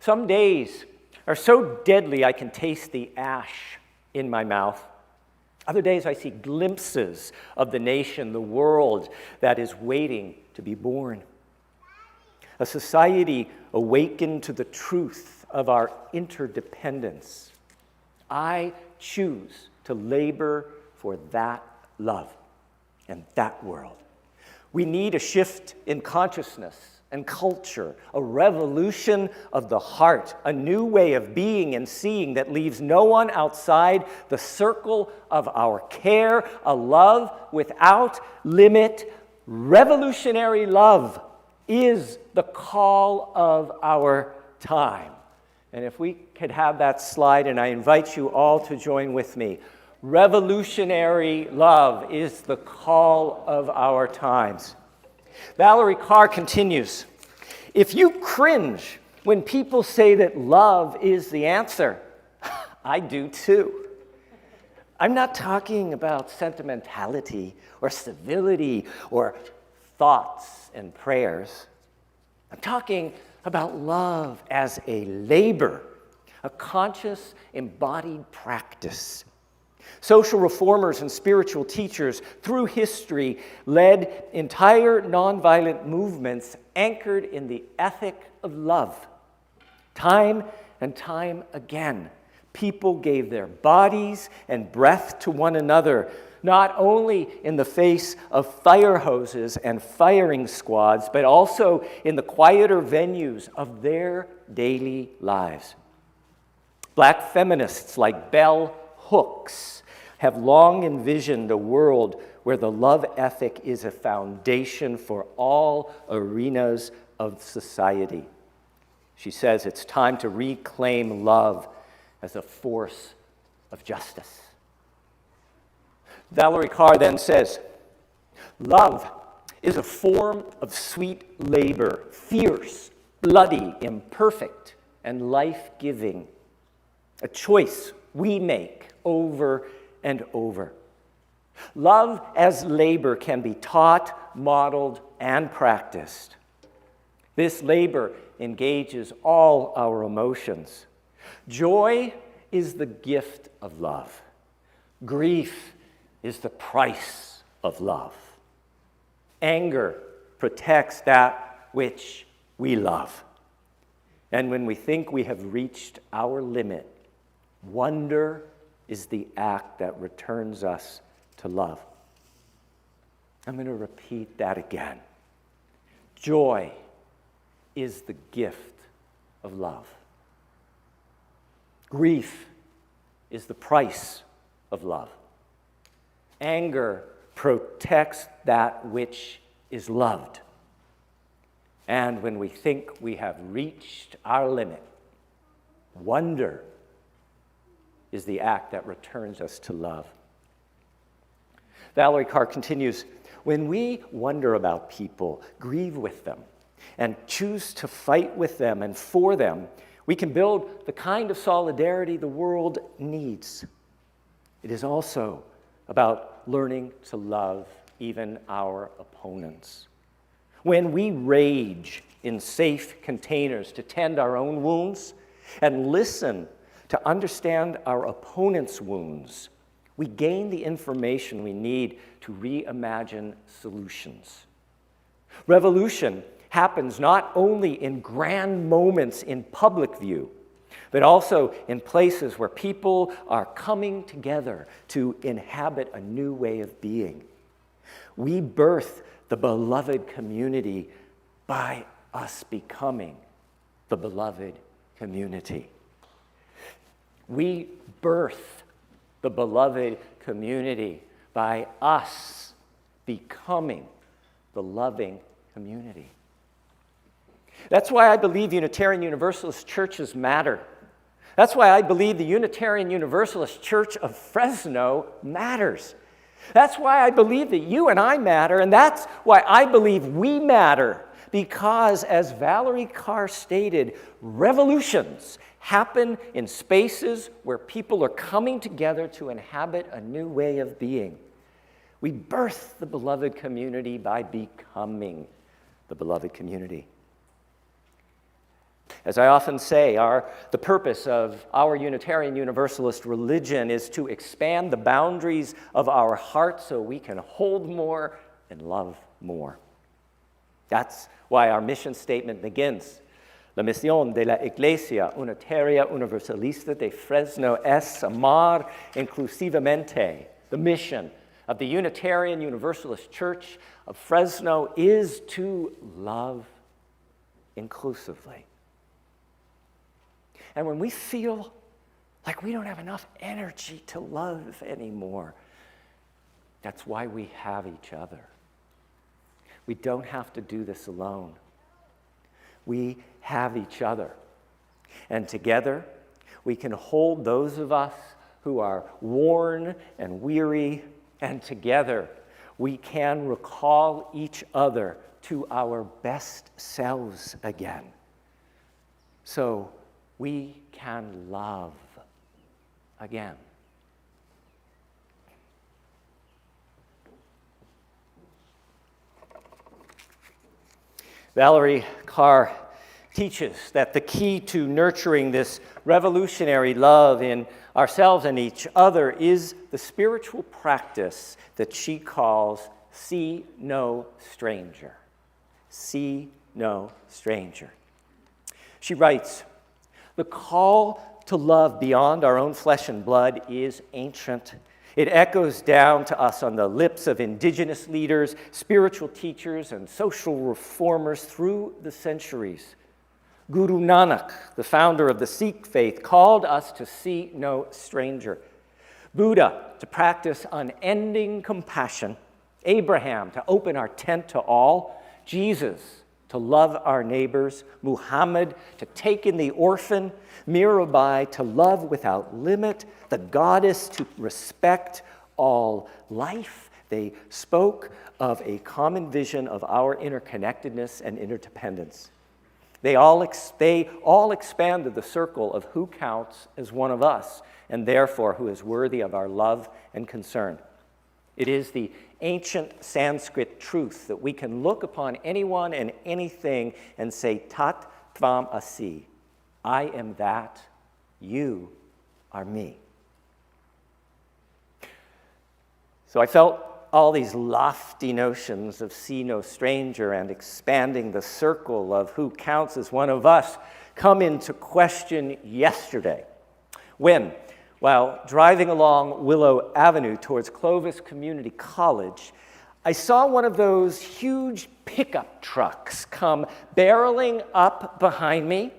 "Some days are so deadly I can taste the ash in my mouth. Other days I see glimpses of the nation, the world that is waiting to be born. A society awakened to the truth of our interdependence. I choose to labor for that love and that world. We need a shift in consciousness and culture, a revolution of the heart, a new way of being and seeing that leaves no one outside the circle of our care, a love without limit. Revolutionary love is the call of our time." And if we could have that slide, and I invite you all to join with me. Revolutionary love is the call of our times. Valerie Carr continues, "If you cringe when people say that love is the answer, I do too. I'm not talking about sentimentality or civility or thoughts and prayers. I'm talking about love as a labor, a conscious, embodied practice. Social reformers and spiritual teachers through history led entire nonviolent movements anchored in the ethic of love. Time and time again, people gave their bodies and breath to one another, not only in the face of fire hoses and firing squads, but also in the quieter venues of their daily lives. Black feminists like Bell Hooks have long envisioned a world where the love ethic is a foundation for all arenas of society. She says it's time to reclaim love as a force of justice. Valerie Carr then says, love is a form of sweet labor, fierce, bloody, imperfect, and life-giving. A choice we make over and over. Love as labor can be taught, modeled, and practiced. This labor engages all our emotions. Joy is the gift of love. Grief is the price of love. Anger protects that which we love. And when we think we have reached our limit, wonder is the act that returns us to love. I'm going to repeat that again. Joy is the gift of love. Grief is the price of love. Anger protects that which is loved. And when we think we have reached our limit, wonder is the act that returns us to love. Valerie Carr continues, when we wonder about people, grieve with them, and choose to fight with them and for them, we can build the kind of solidarity the world needs. It is also about learning to love even our opponents. When we rage in safe containers to tend our own wounds and listen to understand our opponent's wounds, we gain the information we need to reimagine solutions. Revolution happens not only in grand moments in public view, but also in places where people are coming together to inhabit a new way of being. We birth the beloved community by us becoming the beloved community. We birth the beloved community by us becoming the loving community. That's why I believe Unitarian Universalist churches matter. That's why I believe the Unitarian Universalist Church of Fresno matters. That's why I believe that you and I matter, and that's why I believe we matter. Because, as Valerie Carr stated, revolutions happen in spaces where people are coming together to inhabit a new way of being. We birth the beloved community by becoming the beloved community. As I often say, the purpose of our Unitarian Universalist religion is to expand the boundaries of our heart so we can hold more and love more. That's why our mission statement begins. La misión de la Iglesia Unitaria Universalista de Fresno es amar inclusivamente. The mission of the Unitarian Universalist Church of Fresno is to love inclusively. And when we feel like we don't have enough energy to love anymore, that's why we have each other. We don't have to do this alone. We have each other. And together, we can hold those of us who are worn and weary, and together, we can recall each other to our best selves again. So we can love again. Valerie Carr teaches that the key to nurturing this revolutionary love in ourselves and each other is the spiritual practice that she calls see no stranger. See no stranger. She writes, the call to love beyond our own flesh and blood is ancient. It echoes down to us on the lips of indigenous leaders, spiritual teachers, and social reformers through the centuries. Guru Nanak, the founder of the Sikh faith, called us to see no stranger. Buddha, to practice unending compassion. Abraham, to open our tent to all. Jesus, to love our neighbors, Muhammad to take in the orphan, Mirabai to love without limit, the goddess to respect all life. They spoke of a common vision of our interconnectedness and interdependence. They all expanded the circle of who counts as one of us, and therefore who is worthy of our love and concern. It is the ancient Sanskrit truth that we can look upon anyone and anything and say, Tat Tvam Asi, I am that, you are me. So I felt all these lofty notions of see no stranger and expanding the circle of who counts as one of us come into question yesterday when, while driving along Willow Avenue towards Clovis Community College, I saw one of those huge pickup trucks come barreling up behind me.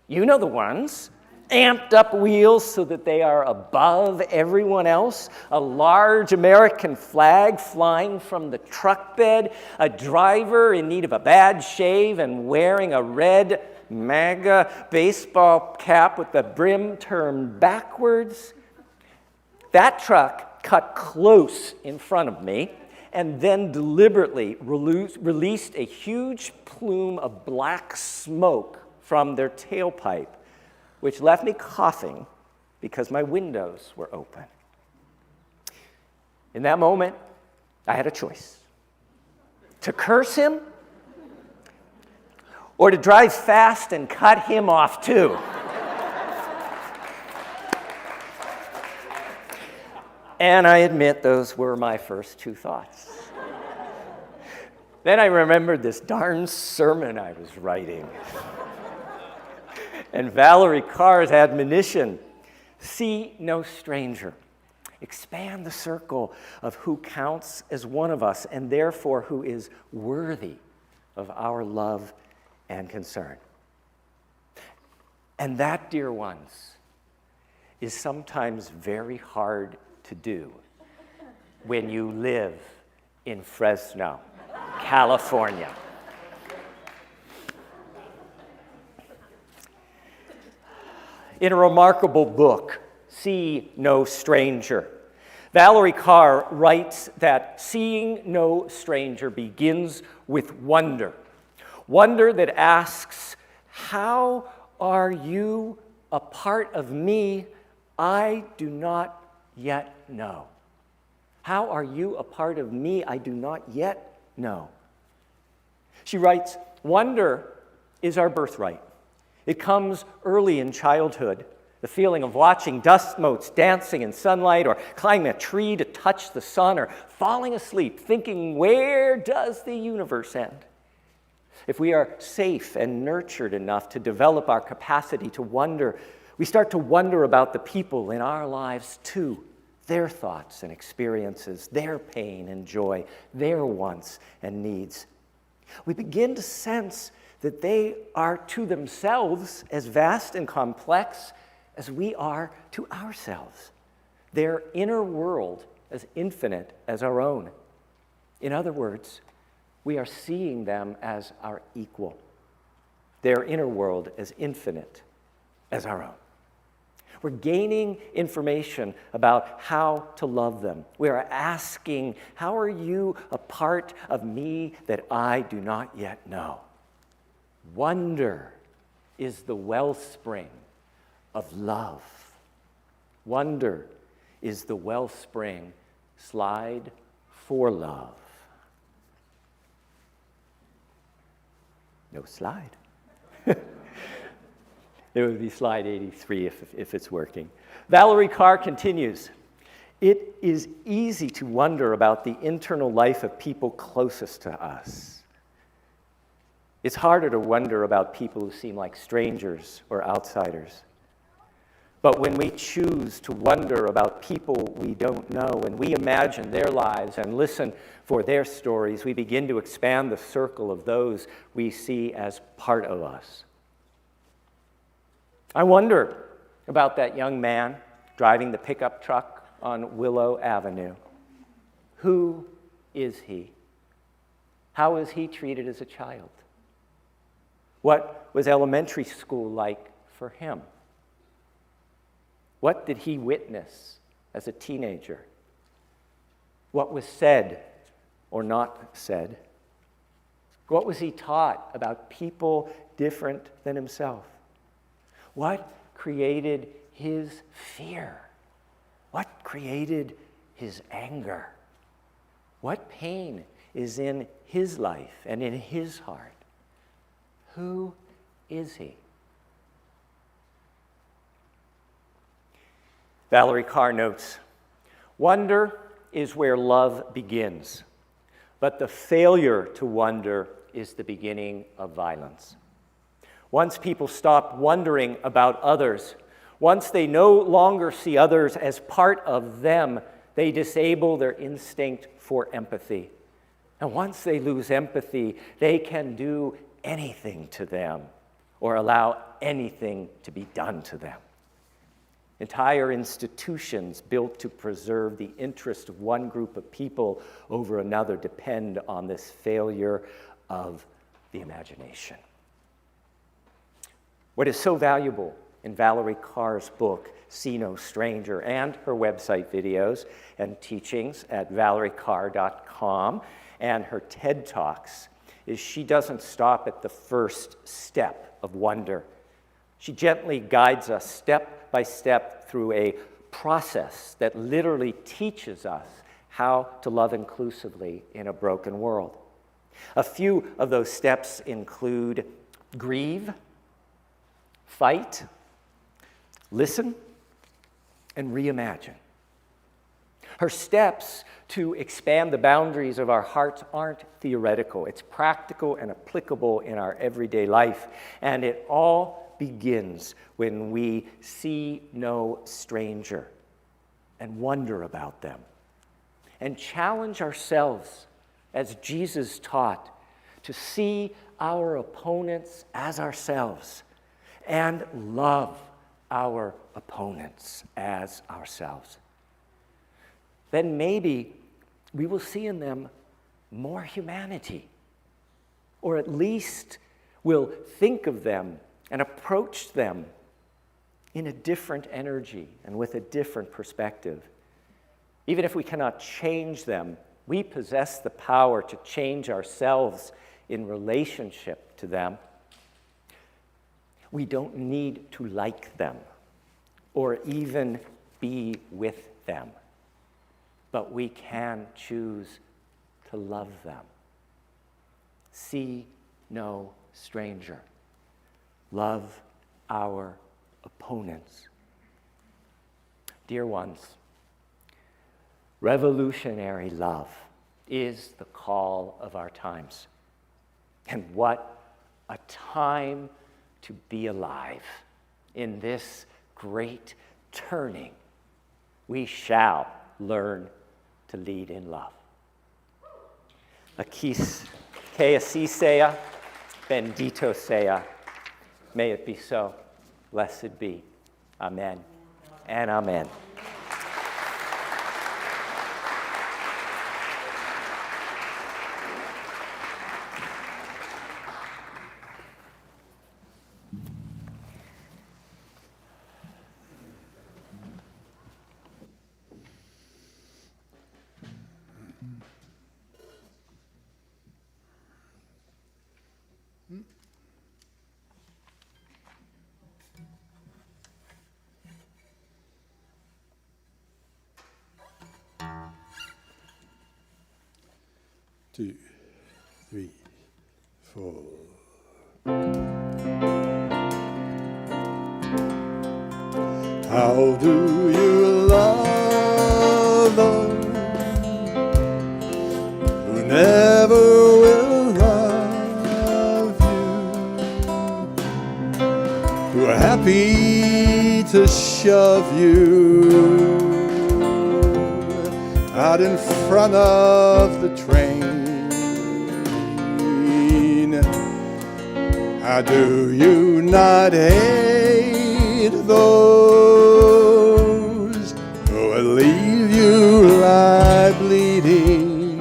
You know the ones. Amped up wheels so that they are above everyone else, a large American flag flying from the truck bed, a driver in need of a bad shave and wearing a red MAGA baseball cap with the brim turned backwards. That truck cut close in front of me and then deliberately released a huge plume of black smoke from their tailpipe, which left me coughing because my windows were open. In that moment, I had a choice: to curse him or to drive fast and cut him off too. And I admit those were my first two thoughts. Then I remembered this darn sermon I was writing. And Valerie Carr's admonition, see no stranger. Expand the circle of who counts as one of us and therefore who is worthy of our love and concern. And that, dear ones, is sometimes very hard to do when you live in Fresno, California. In a remarkable book, See No Stranger, Valerie Carr writes that seeing no stranger begins with wonder. Wonder that asks, how are you a part of me I do not yet know? How are you a part of me I do not yet know? She writes, wonder is our birthright. It comes early in childhood, the feeling of watching dust motes dancing in sunlight or climbing a tree to touch the sun or falling asleep thinking, where does the universe end? If we are safe and nurtured enough to develop our capacity to wonder, we start to wonder about the people in our lives too, their thoughts and experiences, their pain and joy, their wants and needs. We begin to sense that they are to themselves as vast and complex as we are to ourselves. Their inner world as infinite as our own. In other words, we are seeing them as our equal. Their inner world as infinite as our own. We're gaining information about how to love them. We are asking, how are you a part of me that I do not yet know? Wonder is the wellspring of love. Wonder is the wellspring, slide for love. No slide. It would be slide 83 if it's working. Valerie Carr continues, it is easy to wonder about the internal life of people closest to us. It's harder to wonder about people who seem like strangers or outsiders. But when we choose to wonder about people we don't know, and we imagine their lives and listen for their stories, we begin to expand the circle of those we see as part of us. I wonder about that young man driving the pickup truck on Willow Avenue. Who is he? How is he treated as a child? What was elementary school like for him? What did he witness as a teenager? What was said or not said? What was he taught about people different than himself? What created his fear? What created his anger? What pain is in his life and in his heart? Who is he? Valerie Carr notes, wonder is where love begins, but the failure to wonder is the beginning of violence. Once people stop wondering about others, once they no longer see others as part of them, they disable their instinct for empathy. And once they lose empathy, they can do anything to them or allow anything to be done to them. Entire institutions built to preserve the interest of one group of people over another depend on this failure of the imagination. What is so valuable in Valerie Carr's book, See No Stranger, and her website videos and teachings at valeriecarr.com and her TED Talks is she doesn't stop at the first step of wonder. She gently guides us step by step through a process that literally teaches us how to love inclusively in a broken world. A few of those steps include grieve, fight, listen, and reimagine. Her steps to expand the boundaries of our hearts aren't theoretical. It's practical and applicable in our everyday life. And it all begins when we see no stranger and wonder about them and challenge ourselves, as Jesus taught, to see our opponents as ourselves and love our opponents as ourselves. Then maybe we will see in them more humanity, or at least we'll think of them and approach them in a different energy and with a different perspective. Even if we cannot change them, we possess the power to change ourselves in relationship to them. We don't need to like them or even be with them, but we can choose to love them. See no stranger. Love our opponents. Dear ones, revolutionary love is the call of our times. And what a time to be alive in this great turning. We shall learn to lead in love. Que así sea, bendito sea. May it be so. Blessed be. Amen and amen. Two, three, four. How do you love those who never will love you, who are happy to shove you out in front of the train? How do you not hate those who will leave you lie bleeding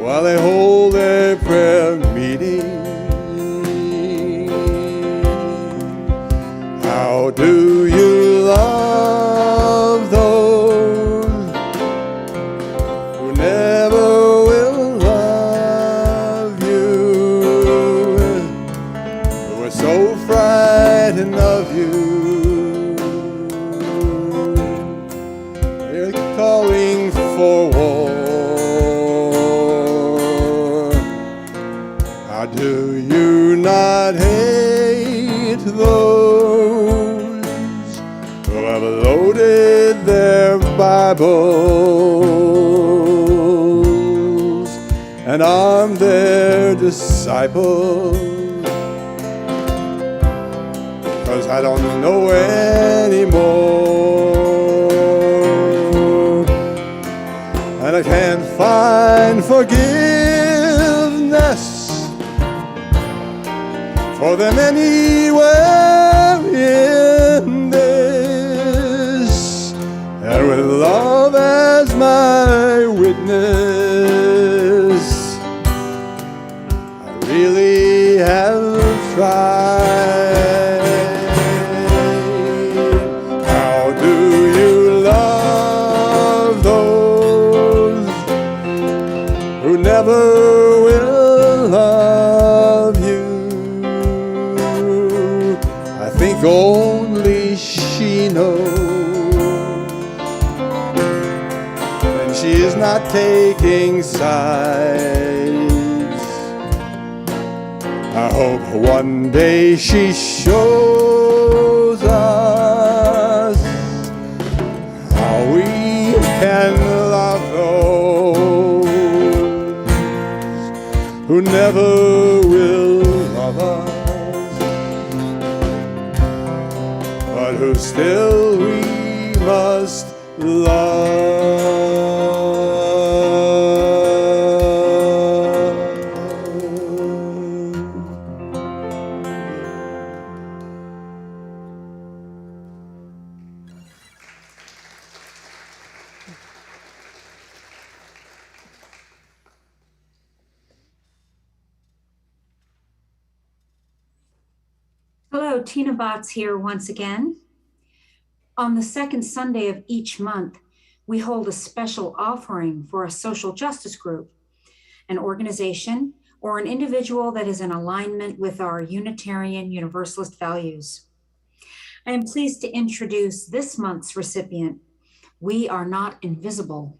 while they hold their prayer meeting was so frightened of you. They're calling for war. How do you not hate those who have loaded their Bibles and armed their disciples? 'Cause I don't know anymore, and I can't find forgiveness for them anywhere in this. And with love as my witness, I really have tried. How do you love those who never will love you? I think only she knows, and she is not taking sides. I hope one day she shows us how we can love those who never will love us, but who still we must love. Hello, Tina Botts here once again. On the second Sunday of each month, we hold a special offering for a social justice group, an organization, or an individual that is in alignment with our Unitarian Universalist values. I am pleased to introduce this month's recipient, We Are Not Invisible.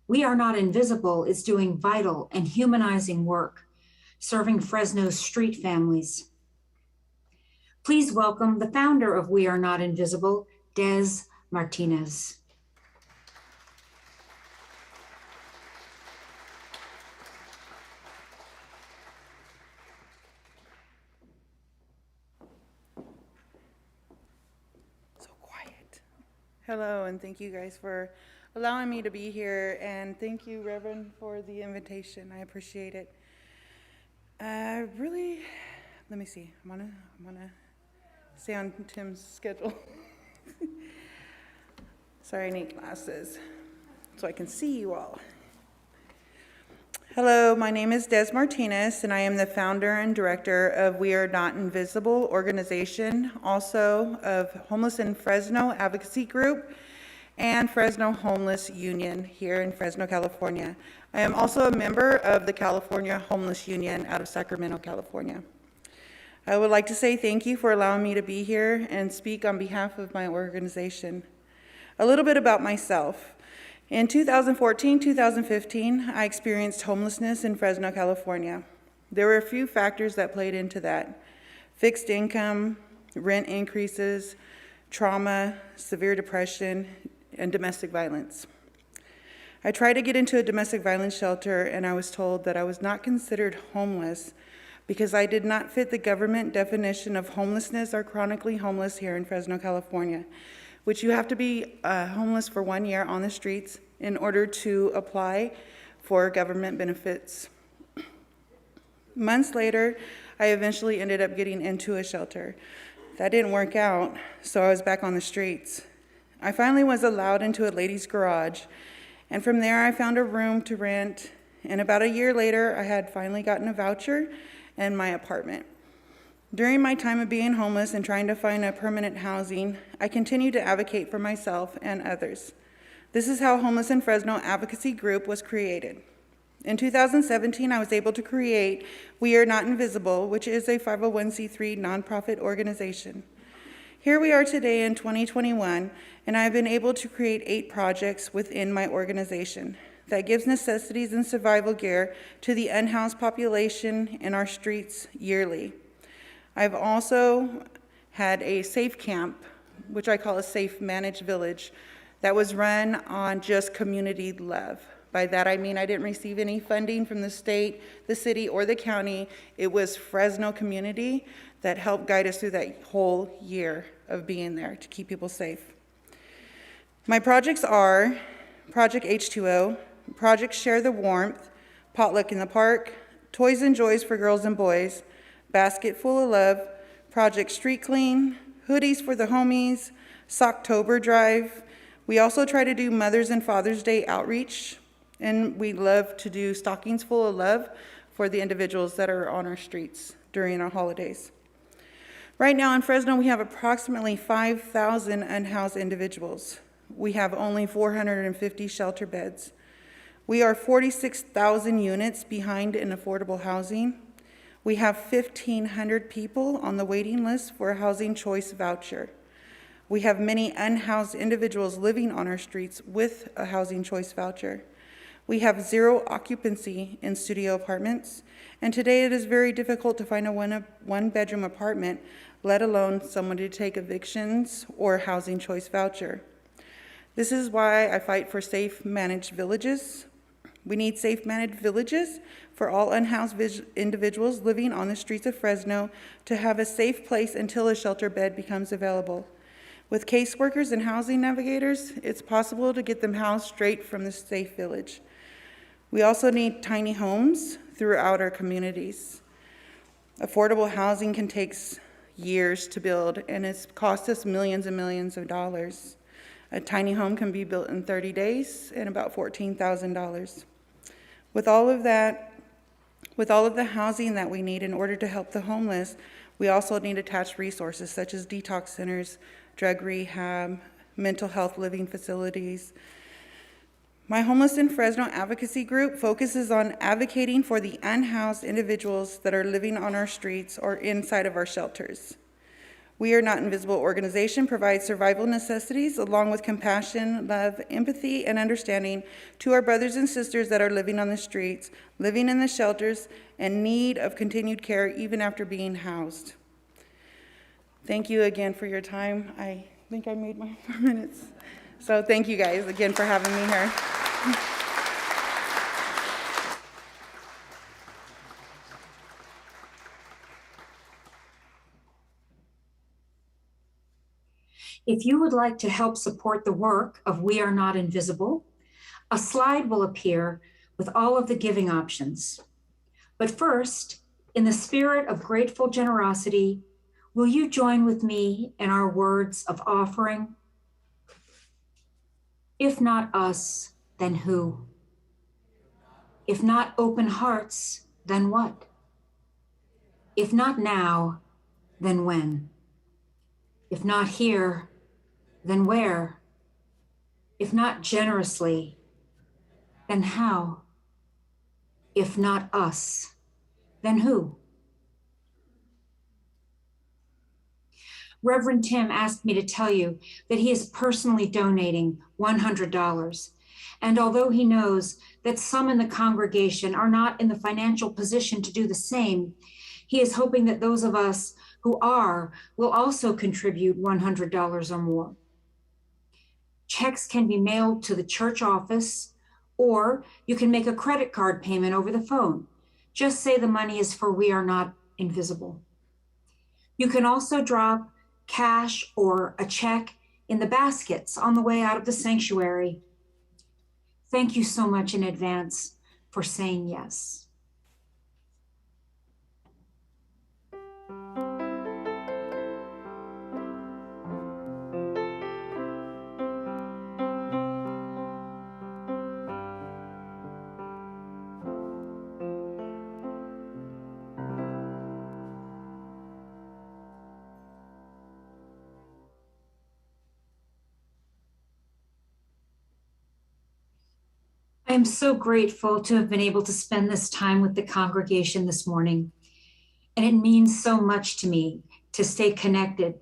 We Are Not Invisible is doing vital and humanizing work, serving Fresno's street families. Please welcome the founder of We Are Not Invisible, Des Martinez. So quiet. Hello, and thank you guys for allowing me to be here, and thank you, Reverend, for the invitation. I appreciate it. Let me see. I'm gonna stay on Tim's schedule. Sorry, I need glasses so I can see you all. Hello, my name is Des Martinez, and I am the founder and director of We Are Not Invisible organization, also of Homeless in Fresno Advocacy Group and Fresno Homeless Union here in Fresno, California. I am also a member of the California Homeless Union out of Sacramento, California. I would like to say thank you for allowing me to be here and speak on behalf of my organization. A little bit about myself. In 2014-2015, I experienced homelessness in Fresno, California. There were a few factors that played into that: fixed income, rent increases, trauma, severe depression, and domestic violence. I tried to get into a domestic violence shelter, and I was told that I was not considered homeless because I did not fit the government definition of homelessness or chronically homeless here in Fresno, California, which you have to be homeless for 1 year on the streets in order to apply for government benefits. Months later, I eventually ended up getting into a shelter. That didn't work out, so I was back on the streets. I finally was allowed into a ladies' garage, and from there I found a room to rent, and about a year later, I had finally gotten a voucher and my apartment. During my time of being homeless and trying to find a permanent housing, I continued to advocate for myself and others. This is how Homeless in Fresno Advocacy Group was created. In 2017, I was able to create We Are Not Invisible, which is a 501c3 nonprofit organization. Here we are today in 2021, and I've been able to create 8 projects within my organization that gives necessities and survival gear to the unhoused population in our streets yearly. I've also had a safe camp, which I call a safe managed village, that was run on just community love. By that I mean I didn't receive any funding from the state, the city, or the county. It was Fresno community that helped guide us through that whole year of being there to keep people safe. My projects are Project H2O, Project Share the Warmth, Potluck in the Park, Toys and Joys for Girls and Boys, Basket Full of Love, Project Street Clean, Hoodies for the Homies, Socktober Drive. We also try to do Mother's and Father's Day outreach, and we love to do Stockings Full of Love for the individuals that are on our streets during our holidays. Right now in Fresno, we have approximately 5,000 unhoused individuals. We have only 450 shelter beds. We are 46,000 units behind in affordable housing. We have 1,500 people on the waiting list for a housing choice voucher. We have many unhoused individuals living on our streets with a housing choice voucher. We have 0 occupancy in studio apartments, and today it is very difficult to find a one-bedroom apartment, let alone someone to take evictions or a housing choice voucher. This is why I fight for safe managed villages. We need safe managed villages for all unhoused individuals living on the streets of Fresno to have a safe place until a shelter bed becomes available. With caseworkers and housing navigators, it's possible to get them housed straight from the safe village. We also need tiny homes throughout our communities. Affordable housing can take years to build, and it's cost us millions and millions of dollars. A tiny home can be built in 30 days and about $14,000. With all of the housing that we need in order to help the homeless, we also need attached resources such as detox centers, drug rehab, mental health living facilities. My Homeless in Fresno advocacy group focuses on advocating for the unhoused individuals that are living on our streets or inside of our shelters. We Are Not Invisible organization provides survival necessities along with compassion, love, empathy, and understanding to our brothers and sisters that are living on the streets, living in the shelters, and need of continued care even after being housed. Thank you again for your time. I think I made my 4 minutes. So thank you guys again for having me here. If you would like to help support the work of We Are Not Invisible, a slide will appear with all of the giving options. But first, in the spirit of grateful generosity, will you join with me in our words of offering? If not us, then who? If not open hearts, then what? If not now, then when? If not here, then where? If not generously, then how? If not us, then who? Reverend Tim asked me to tell you that he is personally donating $100. And although he knows that some in the congregation are not in the financial position to do the same, he is hoping that those of us who are will also contribute $100 or more. Checks can be mailed to the church office, or you can make a credit card payment over the phone. Just say the money is for We Are Not Invisible. You can also drop cash or a check in the baskets on the way out of the sanctuary. Thank you so much in advance for saying yes. I am so grateful to have been able to spend this time with the congregation this morning. And it means so much to me to stay connected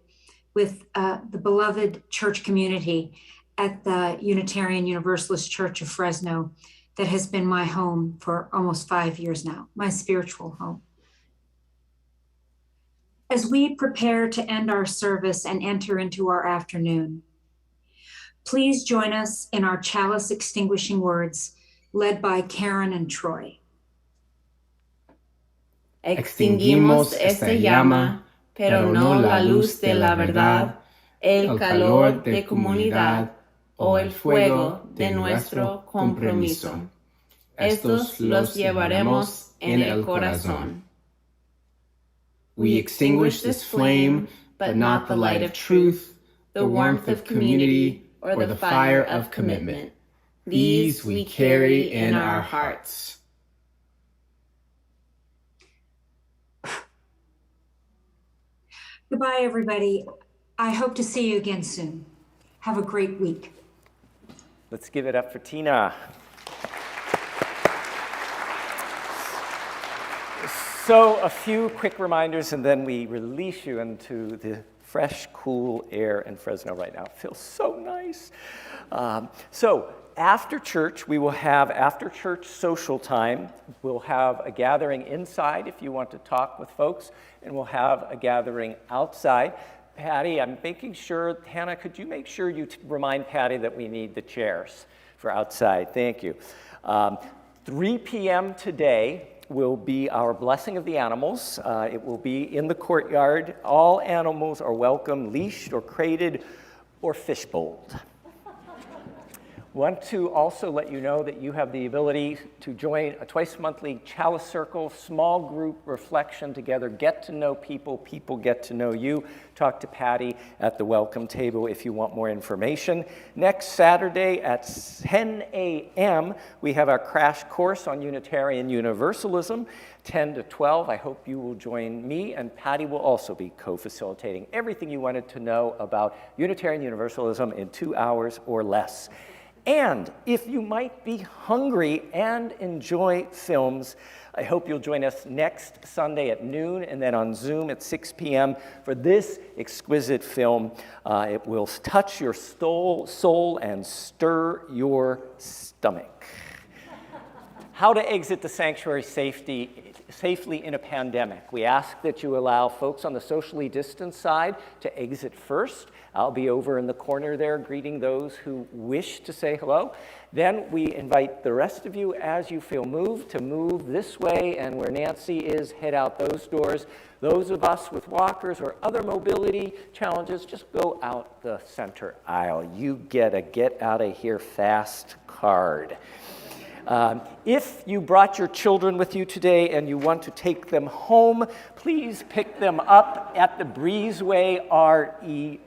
with the beloved church community at the Unitarian Universalist Church of Fresno that has been my home for almost 5 years now, my spiritual home. As we prepare to end our service and enter into our afternoon, please join us in our chalice extinguishing words led by Karen and Troy. Extinguimos esta llama, pero no la luz de la verdad, el calor de comunidad o el fuego de nuestro compromiso. Estos los llevaremos en el corazón. We extinguish this flame, but not the light of truth, the warmth of community, or the fire of commitment. These we carry in our hearts. Goodbye, everybody. I hope to see you again soon. Have a great week. Let's give it up for Tina. So a few quick reminders, and then we release you into the fresh, cool air in Fresno right now. It feels so nice. So after church, we will have after-church social time. We'll have a gathering inside if you want to talk with folks, and we'll have a gathering outside. Patty, I'm making sure, Hannah, could you make sure you remind Patty that we need the chairs for outside? Thank you. 3 p.m. today will be our blessing of the animals. It will be in the courtyard. All animals are welcome, leashed or crated or fishbowled. Want to also let you know that you have the ability to join a twice-monthly chalice circle, small group reflection together, get to know people, people get to know you. Talk to Patty at the welcome table if you want more information. Next Saturday at 10 a.m., we have our crash course on Unitarian Universalism, 10 to 12. I hope you will join me, and Patty will also be co-facilitating everything you wanted to know about Unitarian Universalism in 2 hours or less. And if you might be hungry and enjoy films, I hope you'll join us next Sunday at noon and then on Zoom at 6 p.m. for this exquisite film. It will touch your soul and stir your stomach. How to exit the sanctuary safely in a pandemic. We ask that you allow folks on the socially distanced side to exit first. I'll be over in the corner there greeting those who wish to say hello. Then we invite the rest of you, as you feel moved, to move this way, and where Nancy is, head out those doors. Those of us with walkers or other mobility challenges, just go out the center aisle. You get a get out of here fast card. If you brought your children with you today and you want to take them home, please pick them up at the Breezeway RE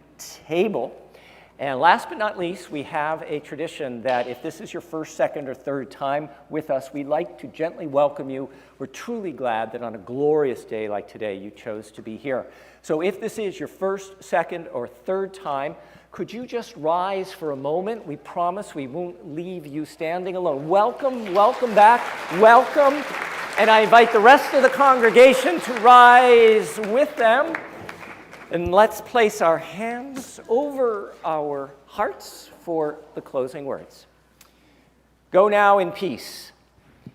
table. And last but not least, we have a tradition that if this is your first, second, or third time with us, we'd like to gently welcome you. We're truly glad that on a glorious day like today, you chose to be here. So if this is your first, second, or third time, could you just rise for a moment? We promise we won't leave you standing alone. Welcome, welcome back, welcome. And I invite the rest of the congregation to rise with them. And let's place our hands over our hearts for the closing words. Go now in peace.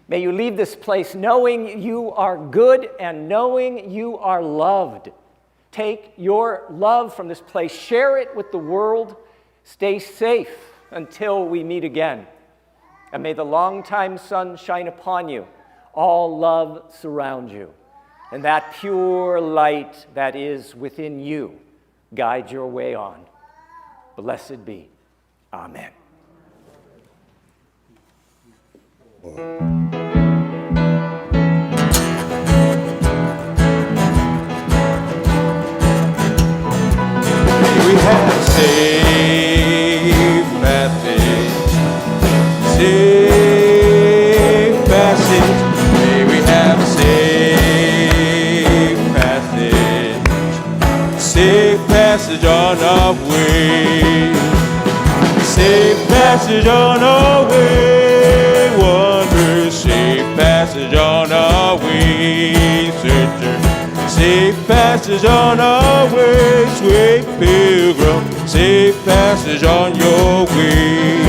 May you leave this place knowing you are good and knowing you are loved. Take your love from this place, share it with the world, stay safe until we meet again. And may the longtime sun shine upon you, all love surround you, and that pure light that is within you guide your way on. Blessed be. Amen. We have safe passage. May we have safe passage on our way. Safe passage on our way. passage on our way, searcher. Safe passage on our way, sweet pilgrim. Safe passage on your way.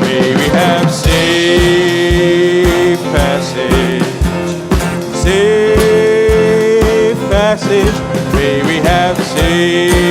May we have safe passage. Safe passage. May we have safe